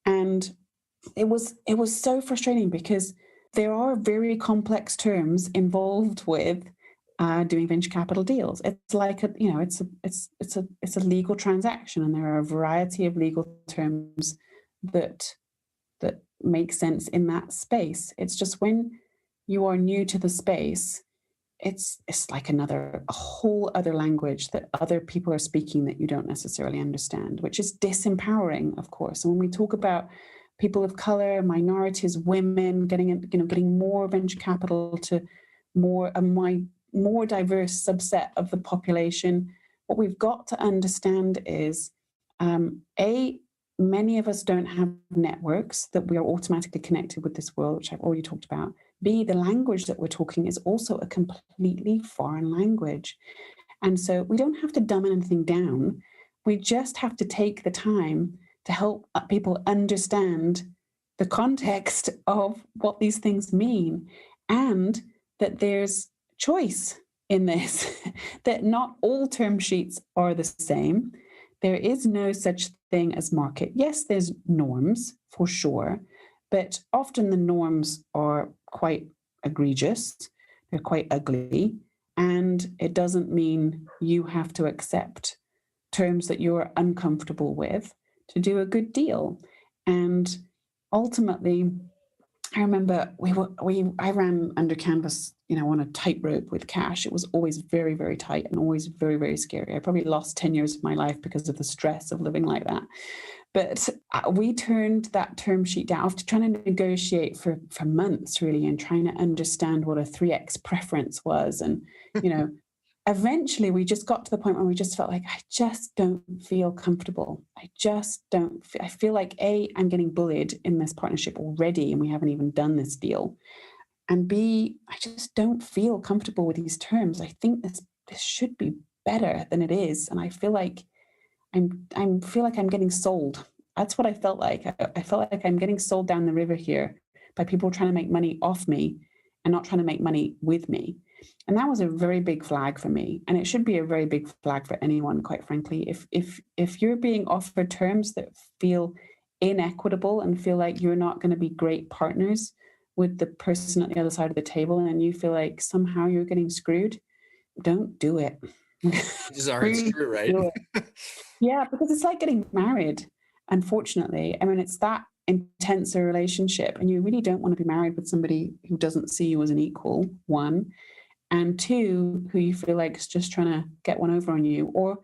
and it was so frustrating because there are very complex terms involved with doing venture capital deals. It's like it's a legal transaction, and there are a variety of legal terms that make sense in that space. It's just when you are new to the space, it's like a whole other language that other people are speaking that you don't necessarily understand, which is disempowering, of course. And when we talk about people of color, minorities, women getting more venture capital to more diverse subset of the population, what we've got to understand is many of us don't have networks that we are automatically connected with this world, which I've already talked about. B, the language that we're talking is also a completely foreign language. And so we don't have to dumb anything down. We just have to take the time to help people understand the context of what these things mean, and that there's choice in this, that not all term sheets are the same. There is no such thing as market. Yes, there's norms for sure, but often the norms are quite egregious. They're quite ugly. And it doesn't mean you have to accept terms that you're uncomfortable with to do a good deal. And ultimately, I remember I ran under canvas, on a tightrope with cash. It was always very, very tight and always very, very scary. I probably lost 10 years of my life because of the stress of living like that. But we turned that term sheet down after trying to negotiate for months, really, and trying to understand what a 3x preference was. And, eventually we just got to the point where we just felt like, I just don't feel comfortable. I feel like I'm getting bullied in this partnership already, and we haven't even done this deal. And B, I just don't feel comfortable with these terms. I think this should be better than it is. And I feel like I'm getting sold. That's what I felt like. I felt like I'm getting sold down the river here by people trying to make money off me and not trying to make money with me. And that was a very big flag for me. And it should be a very big flag for anyone, quite frankly. If you're being offered terms that feel inequitable and feel like you're not going to be great partners with the person at the other side of the table, and you feel like somehow you're getting screwed, don't do it. This is already Really true, right? do it. Yeah, because it's like getting married, unfortunately. I mean, it's that intense a relationship, and you really don't want to be married with somebody who doesn't see you as an equal, one, and two, who you feel like is just trying to get one over on you, or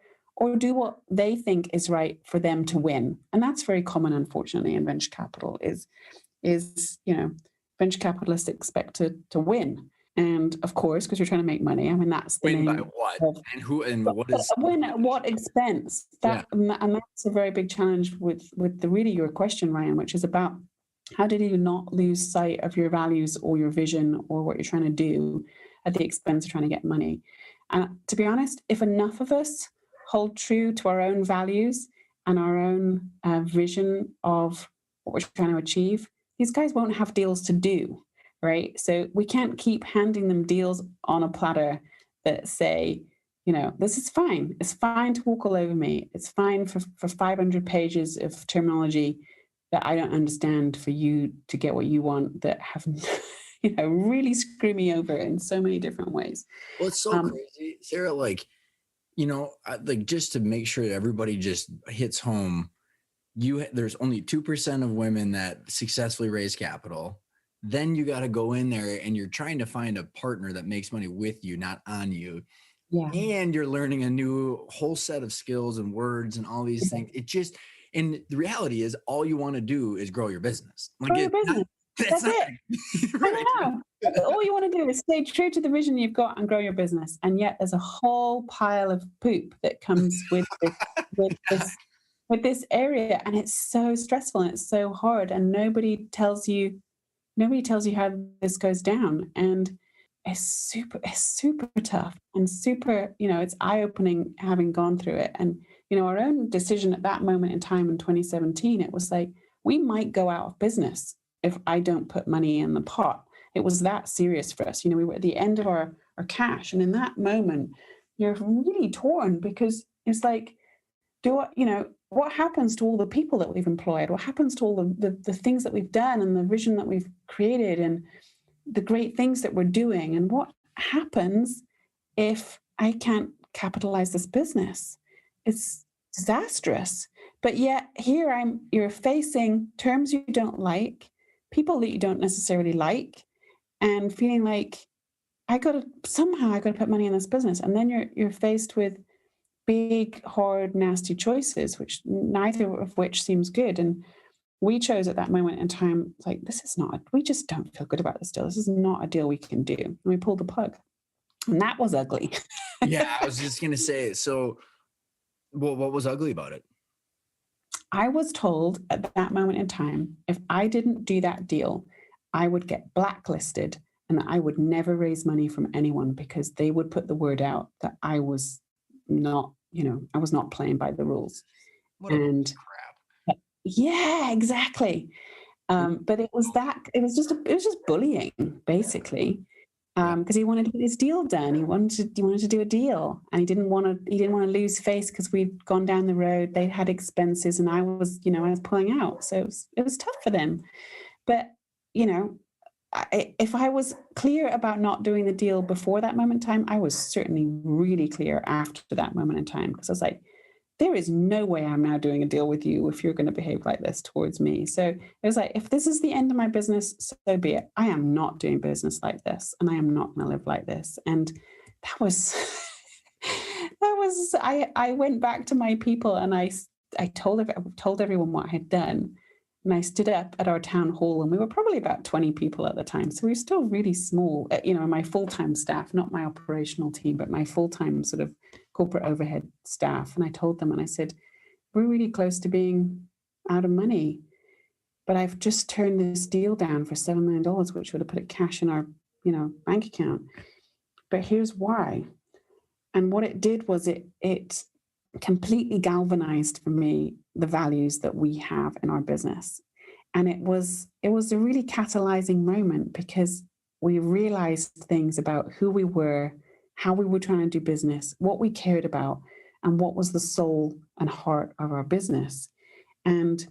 do what they think is right for them to win. And that's very common, unfortunately, in venture capital, is venture capitalists expect to win. And of course, because you're trying to make money, I mean, that's the Win name by what? And who and but what is win at what expense? And that's a very big challenge with your question, Ryan, which is about how did you not lose sight of your values or your vision or what you're trying to do at the expense of trying to get money. And to be honest, if enough of us hold true to our own values and our own vision of what we're trying to achieve, these guys won't have deals to do, right? So we can't keep handing them deals on a platter that say, this is fine. It's fine to walk all over me. It's fine for 500 pages of terminology that I don't understand for you to get what you want, that have, really screw me over in so many different ways. Well, it's so crazy, Sarah, like just to make sure that everybody just hits home, there's only 2% of women that successfully raise capital. Then you got to go in there and you're trying to find a partner that makes money with you, not on you. Yeah. And you're learning a new whole set of skills and words and all these things. And the reality is all you want to do is grow your business. Grow your business. That's it. Right. I know. All you want to do is stay true to the vision you've got and grow your business. And yet there's a whole pile of poop that comes with this area. And it's so stressful and it's so hard. And nobody tells you how this goes down. And it's super tough and super, it's eye-opening having gone through it. And, our own decision at that moment in time in 2017, it was like, we might go out of business if I don't put money in the pot. It was that serious for us. We were at the end of our cash. And in that moment, you're really torn because it's like, what happens to all the people that we've employed? What happens to all the things that we've done and the vision that we've created and the great things that we're doing? And what happens if I can't capitalize this business? It's disastrous. But yet here you're facing terms you don't like, people that you don't necessarily like, and feeling like I got to put money in this business. And then you're faced with big, hard, nasty choices, which neither of which seems good. And we chose at that moment in time, like, we just don't feel good about this deal. This is not a deal we can do. And we pulled the plug. And that was ugly. Yeah, I was just going to say, so what was ugly about it? I was told at that moment in time, if I didn't do that deal, I would get blacklisted and I would never raise money from anyone because they would put the word out that I was not playing by the rules. What a crap. Yeah, exactly. But it was just bullying, basically. Because he wanted to get his deal done. He wanted to do a deal, and he didn't want to lose face because we'd gone down the road. They had expenses, and I was pulling out. So it was tough for them. But if I was clear about not doing the deal before that moment in time, I was certainly really clear after that moment in time, because I was like, there is no way I'm now doing a deal with you if you're going to behave like this towards me. So it was like, if this is the end of my business, so be it. I am not doing business like this, and I am not going to live like this. And that was, I went back to my people and I told everyone what I had done. And I stood up at our town hall, and we were probably about 20 people at the time. So we were still really small, my full-time staff, not my operational team, but my full-time sort of corporate overhead staff. And I told them, and I said, we're really close to being out of money, but I've just turned this deal down for $7 million, which would have put cash in our, bank account. But here's why. And what it did was it completely galvanized for me the values that we have in our business. And it was a really catalyzing moment because we realized things about who we were, how we were trying to do business, what we cared about, and what was the soul and heart of our business. And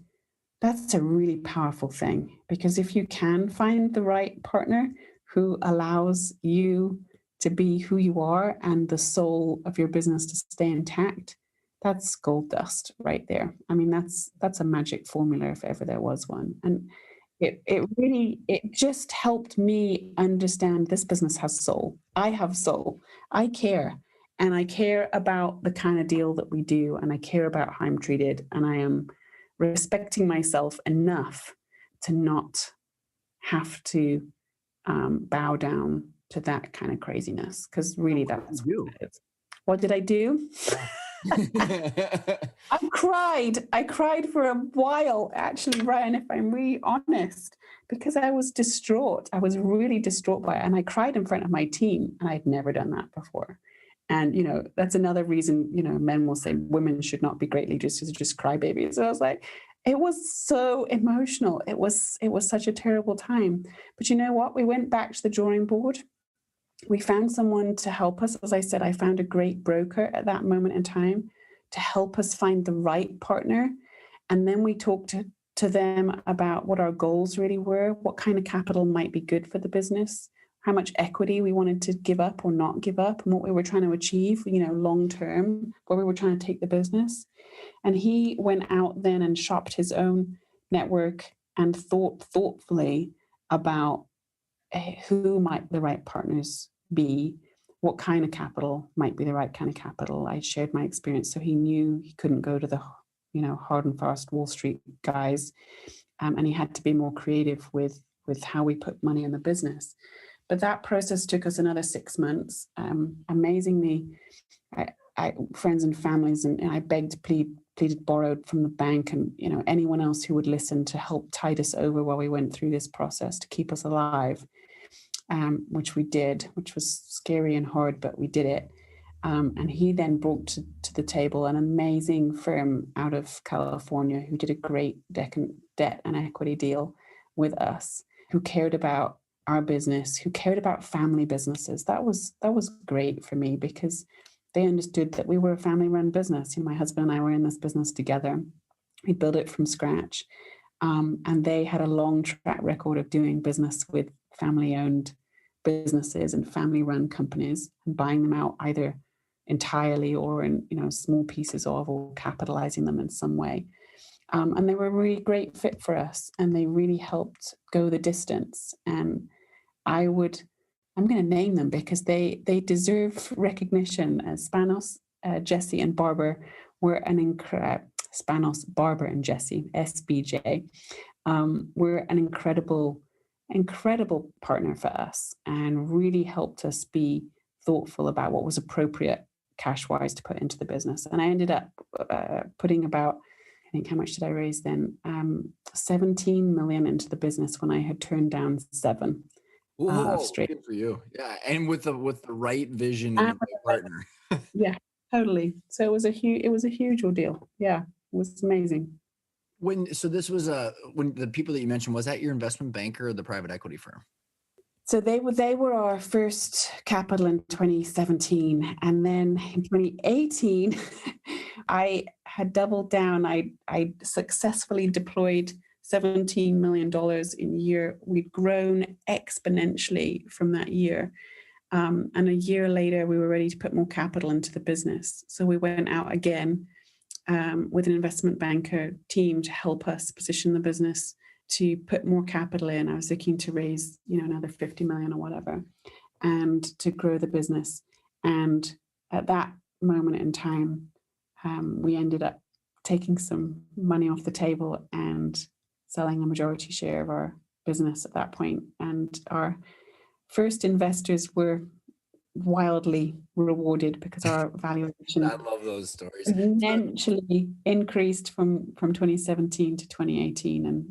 that's a really powerful thing, because if you can find the right partner who allows you to be who you are and the soul of your business to stay intact, that's gold dust right there. I mean, that's a magic formula if ever there was one. And it just helped me understand this business has soul. I have soul. I care. And I care about the kind of deal that we do, and I care about how I'm treated, and I am respecting myself enough to not have to bow down to that kind of craziness, because really that's what it is. What did I do? I cried for a while, actually, Ryan, if I'm really honest, because I was distraught. I was really distraught by it. And I cried in front of my team, and I'd never done that before. And, that's another reason, men will say women should not be great leaders, just crybabies. So I was like, it was so emotional. It was such a terrible time. But you know what? We went back to the drawing board. We found someone to help us. As I said, I found a great broker at that moment in time to help us find the right partner. And then we talked to them about what our goals really were, what kind of capital might be good for the business, how much equity we wanted to give up or not give up, and what we were trying to achieve, long term, where we were trying to take the business. And he went out then and shopped his own network and thought thoughtfully about who might the right partners be, what kind of capital might be the right kind of capital. I shared my experience, so he knew he couldn't go to the hard and fast Wall Street guys, and he had to be more creative with how we put money in the business. But that process took us another 6 months. Amazingly, I friends and families, and I begged, pleaded, borrowed from the bank, and anyone else who would listen to help tide us over while we went through this process to keep us alive. Which we did, which was scary and hard, but we did it. And he then brought to the table an amazing firm out of California who did a great debt and equity deal with us, who cared about our business, who cared about family businesses. That was great for me, because they understood that we were a family-run business. My husband and I were in this business together. We built it from scratch. And they had a long track record of doing business with family-owned businesses and family-run companies, and buying them out either entirely or in small pieces of, or capitalizing them in some way. And they were a really great fit for us, and they really helped go the distance. And I'm going to name them because they deserve recognition. Spanos, Jesse, and Barber were Spanos, Barber, and Jesse, SBJ, were an incredible partner for us, and really helped us be thoughtful about what was appropriate cash-wise to put into the business. And I ended up putting about, I think, how much did I raise then? 17 million into the business when I had turned down 7. Straight. Good for you. Yeah, and with the right vision and the right partner. Yeah, totally. So it was a huge ordeal. Yeah, it was amazing. This was when the people that you mentioned, was that your investment banker or the private equity firm? So they were our first capital in 2017, and then in 2018, I had doubled down. I successfully deployed $17 million in a year. We'd grown exponentially from that year. And a year later, we were ready to put more capital into the business. So we went out again with an investment banker team to help us position the business to put more capital in. I was looking to raise, another 50 million or whatever, and to grow the business. And at that moment in time, we ended up taking some money off the table and selling a majority share of our business at that point. And our first investors were wildly rewarded because our valuation, I love those stories, exponentially increased from 2017 to 2018. And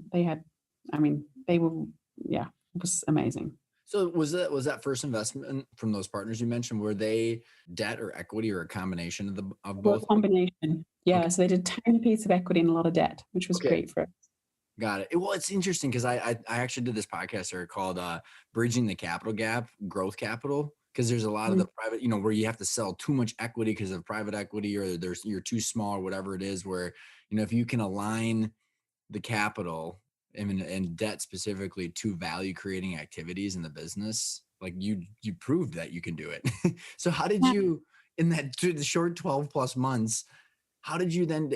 it was amazing. So was that first investment from those partners you mentioned, were they debt or equity or a combination of both? Combination. Yeah. Okay. So they did a tiny piece of equity and a lot of debt, which was great for us. Got it. Well, it's interesting because I actually did this podcast here called Bridging the Capital Gap, Growth Capital, because there's a lot of Mm. the private, where you have to sell too much equity because of private equity, or you're too small or whatever it is, where, if you can align the capital and debt specifically to value creating activities in the business, like you proved that you can do it. So how did Yeah. you, in that the short 12 plus months, how did you then,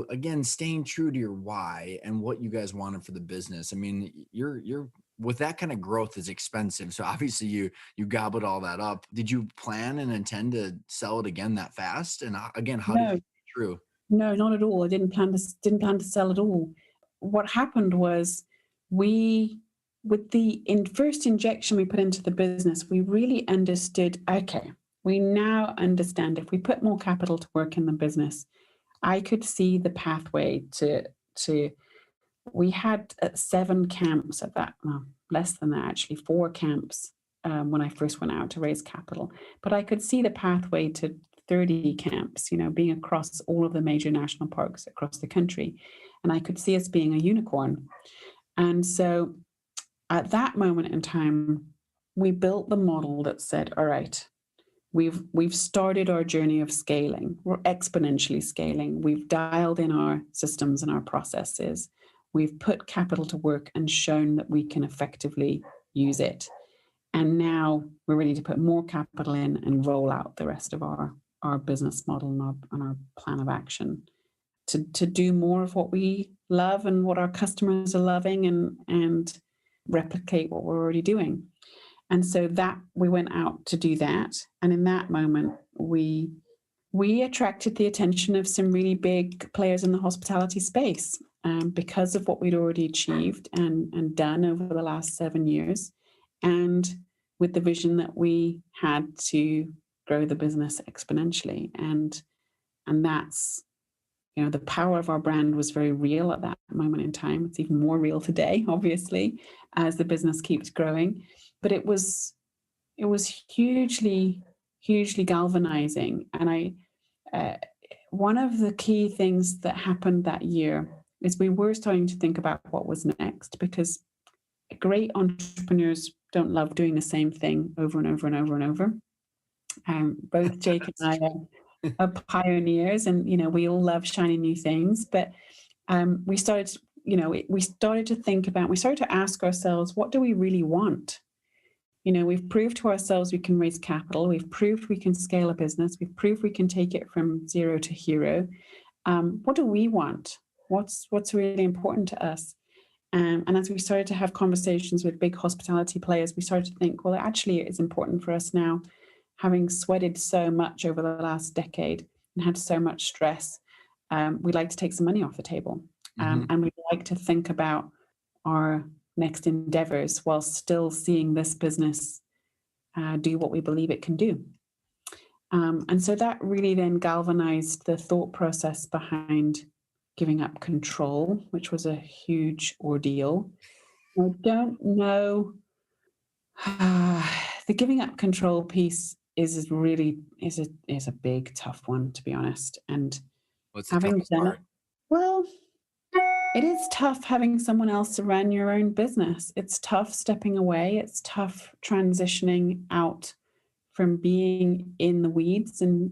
again, staying true to your why and what you guys wanted for the business? I mean, you're with that kind of growth is expensive. So obviously you gobbled all that up. Did you plan and intend to sell it again that fast? And again, how did you No, stay true? no, not at all. I didn't plan to sell at all. What happened was we, with the first injection we put into the business, we really understood, okay, we now understand if we put more capital to work in the business, I could see the pathway to we had 7 camps at that, well, less than that, actually, 4 camps when I first went out to raise capital. But I could see the pathway to 30 camps, being across all of the major national parks across the country. And I could see us being a unicorn. And so at that moment in time, we built the model that said, all right, we've started our journey of scaling. We're exponentially scaling. We've dialed in our systems and our processes. We've put capital to work and shown that we can effectively use it. And now we're ready to put more capital in and roll out the rest of our business model and our plan of action to do more of what we love and what our customers are loving, and replicate what we're already doing. And so that we went out to do that. And in that moment, we attracted the attention of some really big players in the hospitality space, because of what we'd already achieved and done over the last 7 years, and with the vision that we had to grow the business exponentially. And that's, the power of our brand was very real at that moment in time. It's even more real today, obviously, as the business keeps growing. But it was hugely, hugely galvanizing. And one of the key things that happened that year is we were starting to think about what was next, because great entrepreneurs don't love doing the same thing over and over and over and over. Both Jake and I are pioneers, and we all love shiny new things. But we started to ask ourselves, what do we really want? We've proved to ourselves we can raise capital. We've proved we can scale a business. We've proved we can take it from zero to hero. What do we want? What's really important to us? And as we started to have conversations with big hospitality players, we started to think, well, actually, it's important for us now, having sweated so much over the last decade and had so much stress. We'd like to take some money off the table. And we'd like to think about our next endeavors while still seeing this business do what we believe it can do. And so that really then galvanized the thought process behind giving up control, which was a huge ordeal. I don't know. The giving up control piece is a big, tough one, to be honest. And What's the having toughest done it, part? well, it is tough having someone else run your own business. It's tough stepping away. It's tough transitioning out from being in the weeds and,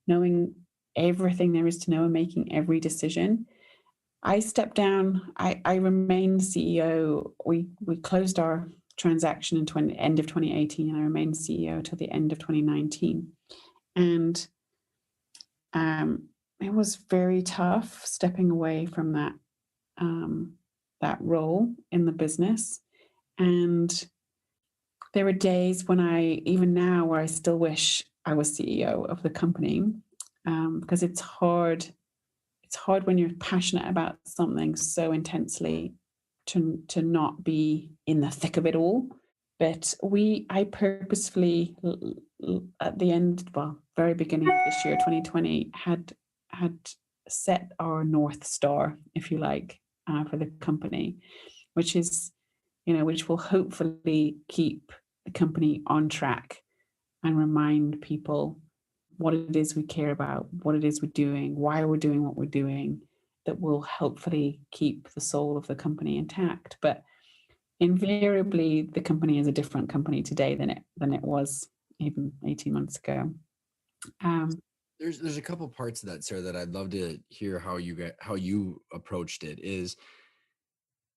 knowing everything there is to know and making every decision. I stepped down. I remained CEO. We closed our transaction in end of 2018, and I remained CEO till the end of 2019. And it was very tough stepping away from that role in the business. And there were days when even now, where I still wish I was CEO of the company, because it's hard. It's hard when you're passionate about something so intensely to not be in the thick of it all. But I purposefully, at the end, very beginning of this year, 2020, had set our North Star, if you like, for the company, which is, which will hopefully keep the company on track and remind people what it is we care about, what it is we're doing, why we're doing what we're doing, that will hopefully keep the soul of the company intact. But invariably, the company is a different company today than it was even 18 months ago. There's a couple parts of that, Sarah, that I'd love to hear how you approached it. Is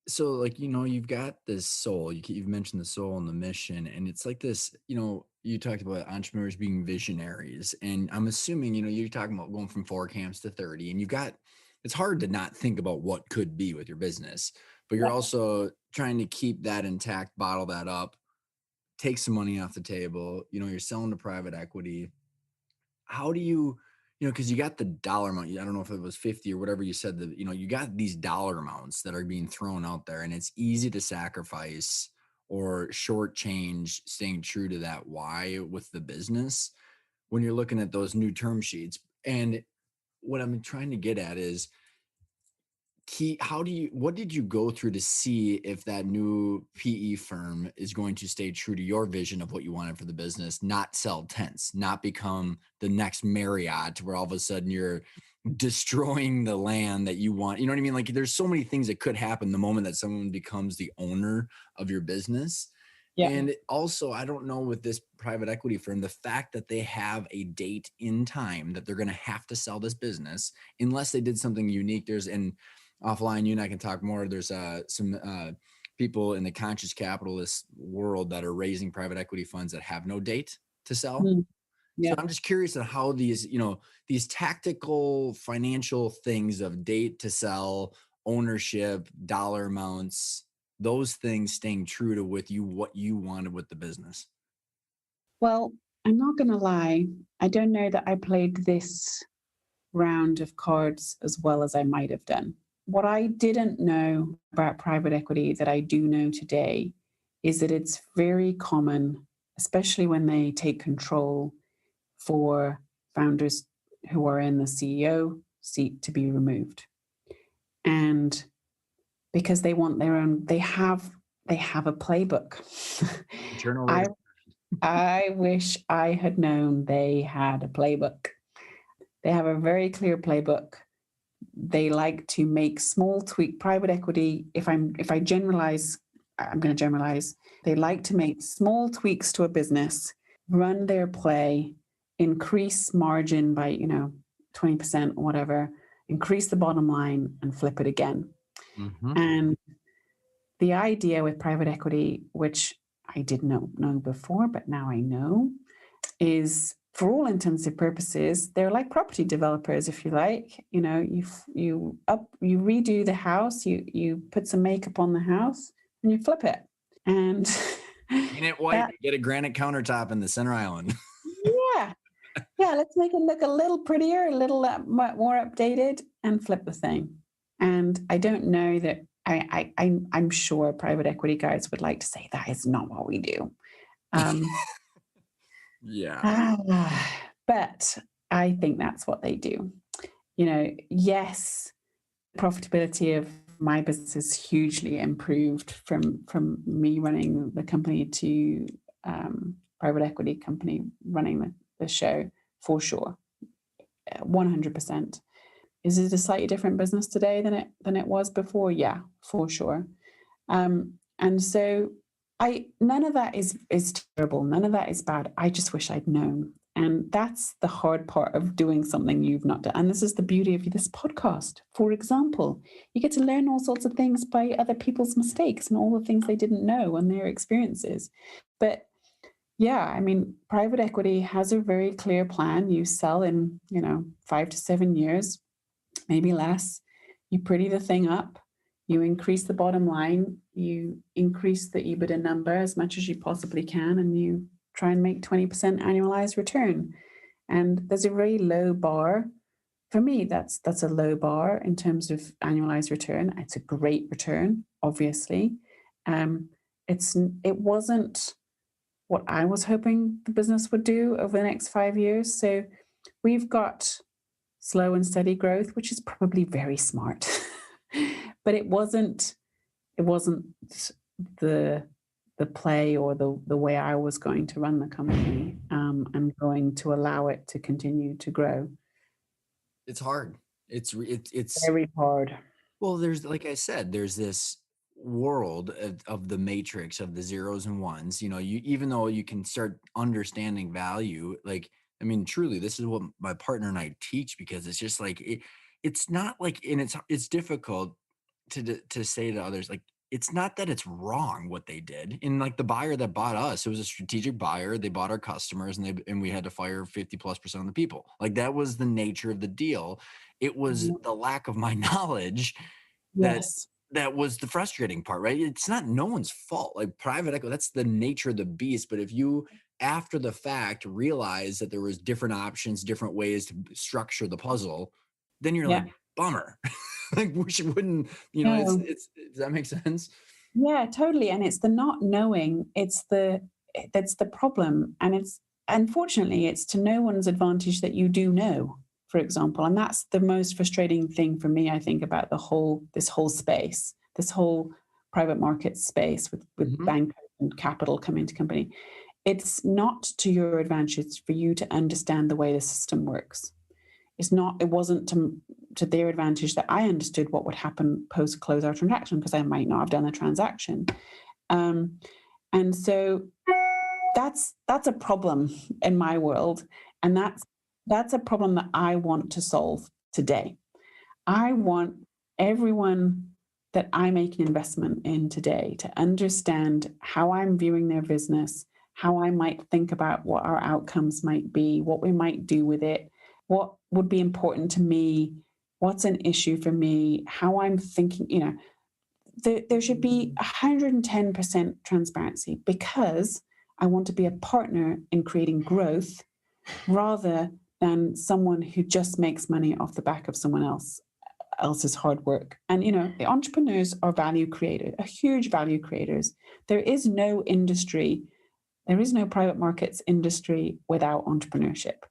so, like, you've got this soul. You've mentioned the soul and the mission, and it's like this. You talked about entrepreneurs being visionaries, and I'm assuming you're talking about going from 4 camps to 30, and it's hard to not think about what could be with your business, but you're also trying to keep that intact, bottle that up, take some money off the table. You're selling to private equity. How do you, because you got the dollar amount, I don't know if it was 50 or whatever you said, that, you got these dollar amounts that are being thrown out there, and it's easy to sacrifice or shortchange staying true to that why with the business when you're looking at those new term sheets. And what I'm trying to get at is, what did you go through to see if that new PE firm is going to stay true to your vision of what you wanted for the business, not sell tents, not become the next Marriott where all of a sudden you're destroying the land that you want? You know what I mean? Like, there's so many things that could happen the moment that someone becomes the owner of your business. Yeah. And also, I don't know, with this private equity firm, the fact that they have a date in time that they're going to have to sell this business unless they did something unique. Offline, you and I can talk more. There's some people in the conscious capitalist world that are raising private equity funds that have no date to sell. Mm-hmm. Yeah. So I'm just curious on how these tactical financial things of date to sell, ownership, dollar amounts, those things staying true to what you wanted with the business. Well, I'm not going to lie. I don't know that I played this round of cards as well as I might have done. What I didn't know about private equity that I do know today is that it's very common, especially when they take control, for founders who are in the CEO seat to be removed. And because they want their own, they have a playbook. I wish I had known they had a playbook. They have a very clear playbook. They like to make small tweak private equity. If I generalize, I'm going to generalize. They like to make small tweaks to a business, run their play, increase margin by 20% or whatever, increase the bottom line, and flip it again. Mm-hmm. And the idea with private equity, which I didn't know before, but now I know, is, for all intensive purposes, they're like property developers, if you like. You redo the house, you put some makeup on the house, and you flip it. And paint it white, get a granite countertop in the center island. Yeah, let's make it look a little prettier, a little more updated, and flip the thing. And I don't know that I'm sure private equity guys would like to say that is not what we do. Yeah. But I think that's what they do. Yes, profitability of my business is hugely improved from me running the company to private equity company running the show, for sure. 100%. Is it a slightly different business today than it was before? Yeah, for sure. And so none of that is terrible. None of that is bad. I just wish I'd known. And that's the hard part of doing something you've not done. And this is the beauty of this podcast. For example, you get to learn all sorts of things by other people's mistakes and all the things they didn't know and their experiences. But yeah, I mean, private equity has a very clear plan. You sell in, 5 to 7 years, maybe less. You pretty the thing up. You increase the bottom line. You increase the EBITDA number as much as you possibly can, and you try and make 20% annualized return. And there's a very low bar. For me, that's a low bar in terms of annualized return. It's a great return, obviously. It wasn't what I was hoping the business would do over the next 5 years. So we've got slow and steady growth, which is probably very smart. But it wasn't the play or the way I was going to run the company. I'm going to allow it to continue to grow. It's hard. It's Very hard. well, there's like I said, there's this world of the matrix of the zeros and ones. You know, you even though you can start understanding value, like I mean, truly, this is what my partner and I teach because it's just like it's not like, and it's difficult to say to others like it's not that it's wrong what they did. And like the buyer that bought us, it was a strategic buyer. They bought our customers, and we had to fire 50+% of the people. Like that was the nature of the deal. It was Mhm. the lack of my knowledge that Yes. that was the frustrating part, right? It's not no one's fault. Like private equity, that's the nature of the beast. But if you, after the fact, realize that there was different options, different ways to structure the puzzle, then you're like, Yeah. bummer. Like we wouldn't, No. it's, does that make sense? Yeah, totally. And it's the not knowing, that's the problem. And it's unfortunately it's to no one's advantage that you do know, for example. And that's the most frustrating thing for me, I think, about this whole space, this whole private market space with Mhm. bankers and capital coming to company. It's not to your advantage for you to understand the way the system works. It wasn't to their advantage that I understood what would happen post close our transaction because I might not have done the transaction. Um, and so that's a problem in my world, and that's a problem that I want to solve today. I want everyone that I make an investment in today to understand how I'm viewing their business, how I might think about what our outcomes might be, what we might do with it, what would be important to me, what's an issue for me, how I'm thinking, there should be 110% transparency because I want to be a partner in creating growth rather than someone who just makes money off the back of someone else's hard work. And the entrepreneurs are value creators, are huge value creators. There is no industry, there is no private markets industry without entrepreneurship.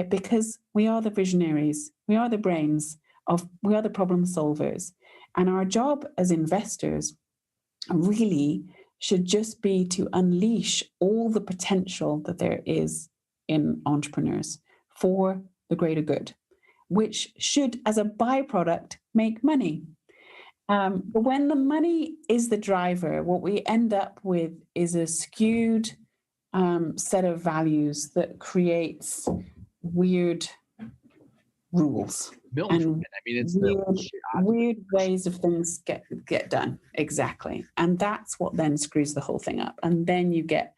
Because we are the visionaries, we are the brains we are the problem solvers. And our job as investors really should just be to unleash all the potential that there is in entrepreneurs for the greater good, which should, as a byproduct, make money. But when the money is the driver, what we end up with is a skewed set of values that creates weird rules Milton and Friedman. I mean, it's the weird weird ways of things get done. Exactly. And that's what then screws the whole thing up. And then you get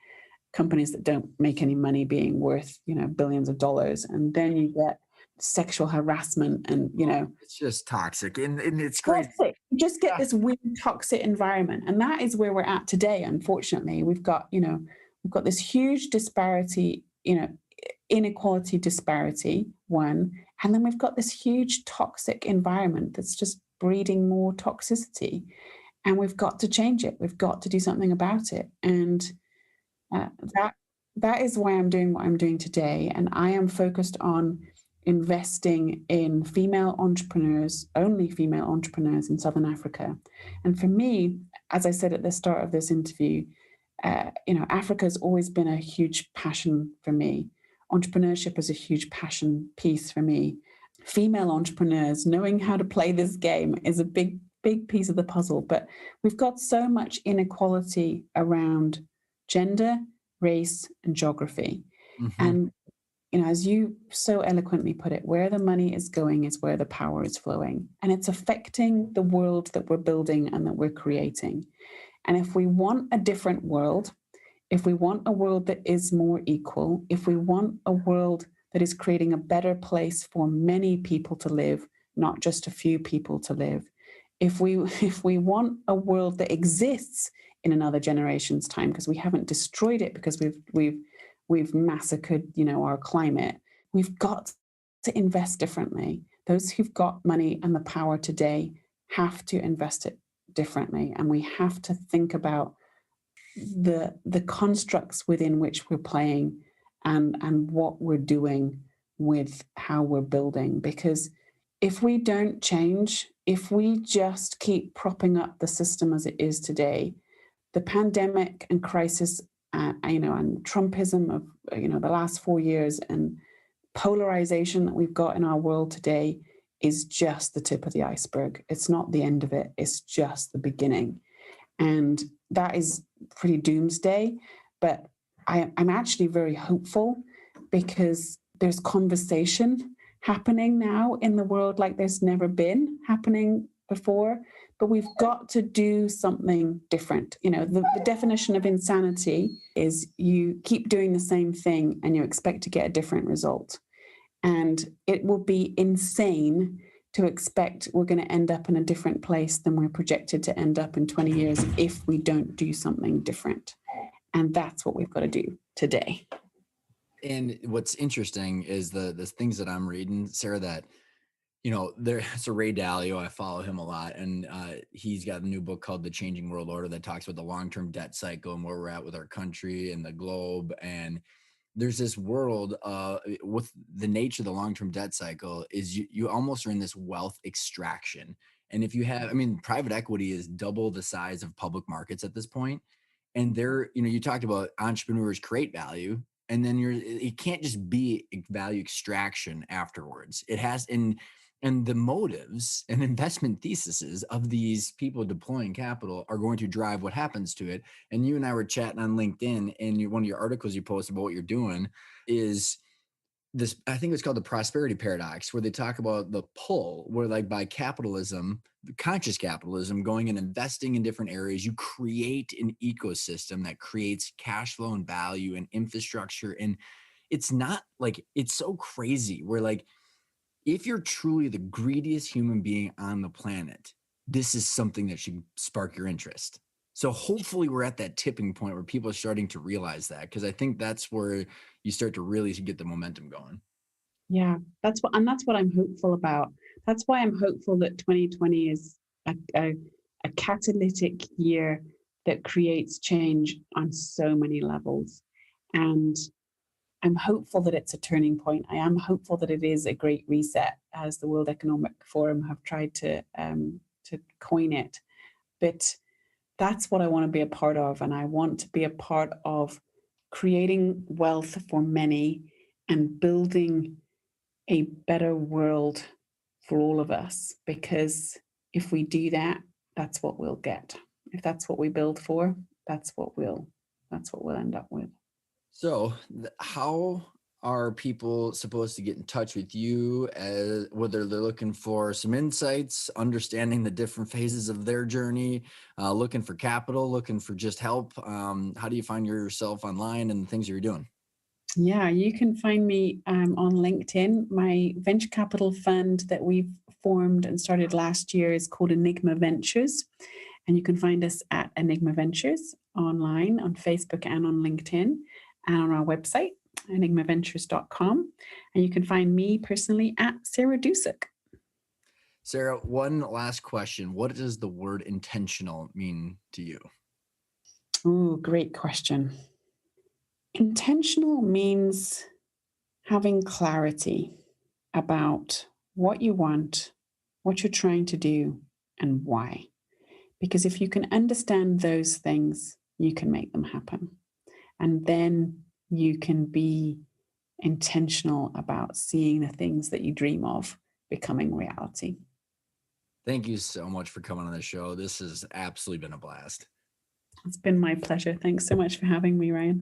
companies that don't make any money being worth, billions of dollars. And then you get sexual harassment and, it's just toxic, and it's crazy. toxic. You just get Yeah. this weird toxic environment. And that is where we're at today, unfortunately. We've got this huge disparity, inequality disparity, one, and then we've got this huge toxic environment that's just breeding more toxicity. And we've got to change it. We've got to do something about it. And uh, that that is why I'm doing what I'm doing today. And I am focused on investing in female entrepreneurs, only female entrepreneurs in Southern Africa. And for me, as I said at the start of this interview, Africa has always been a huge passion for me. Entrepreneurship is a huge passion piece for me. Female entrepreneurs knowing how to play this game is a big, big piece of the puzzle. But we've got so much inequality around gender, race, and geography. Mhm. And as you so eloquently put it, where the money is going is where the power is flowing. And it's affecting the world that we're building and that we're creating. And if we want a different world, if we want a world that is more equal, if we want a world that is creating a better place for many people to live, not just a few people to live, if we want a world that exists in another generation's time, because we haven't destroyed it because we've massacred, our climate, we've got to invest differently. Those who've got money and the power today have to invest it differently, and we have to think about the constructs within which we're playing and what we're doing with how we're building. Because if we don't change, if we just keep propping up the system as it is today, the pandemic and crisis, and Trumpism of the last 4 years and polarization that we've got in our world today is just the tip of the iceberg. It's not the end of it. It's just the beginning. And that is pretty doomsday. But I'm actually very hopeful because there's conversation happening now in the world like there's never been happening before. But we've got to do something different. You know, the definition of insanity is you keep doing the same thing and you expect to get a different result. And it will be insane to expect we're going to end up in a different place than we're projected to end up in 20 years if we don't do something different. And that's what we've got to do today. And what's interesting is the things that I'm reading, Sarah, that, you know, there's a Ray Dalio. I follow him a lot. And he's got a new book called The Changing World Order that talks about the long-term debt cycle and where we're at with our country and the globe. And there's this world with the nature of the long-term debt cycle is you almost are in this wealth extraction. And if you have, I mean, private equity is double the size of public markets at this point. And they're, you know, you talked about entrepreneurs create value, and then it can't just be value extraction afterwards. It has, and the motives and investment theses of these people deploying capital are going to drive what happens to it. And you and I were chatting on LinkedIn, and one of your articles you posted about what you're doing is this, I think it's called the prosperity paradox, where they talk about the pull, where like by capitalism, conscious capitalism, going and investing in different areas, you create an ecosystem that creates cash flow and value and infrastructure. And it's not like, it's so crazy where like, if you're truly the greediest human being on the planet, this is something that should spark your interest. So hopefully we're at that tipping point where people are starting to realize that, because I think that's where you start to really get the momentum going. Yeah, that's what I'm hopeful about. That's why I'm hopeful that 2020 is a catalytic year that creates change on so many levels. And I'm hopeful that it's a turning point. I am hopeful that it is a great reset, as the World Economic Forum have tried to coin it. But that's what I want to be a part of. And I want to be a part of creating wealth for many and building a better world for all of us. Because if we do that, that's what we'll get. If that's what we build for, that's what we'll end up with. So how are people supposed to get in touch with you, as whether they're looking for some insights, understanding the different phases of their journey, looking for capital, looking for just help? How do you find yourself online and the things you're doing? Yeah, you can find me on LinkedIn. My venture capital fund that we've formed and started last year is called Enigma Ventures. And you can find us at Enigma Ventures online on Facebook and on LinkedIn and on our website, enigmaventures.com. And you can find me personally at Sarah Dusek. Sarah, one last question. What does the word intentional mean to you? Oh, great question. Intentional means having clarity about what you want, what you're trying to do, and why. Because if you can understand those things, you can make them happen. And then you can be intentional about seeing the things that you dream of becoming reality. Thank you so much for coming on the show. This has absolutely been a blast. It's been my pleasure. Thanks so much for having me, Ryan.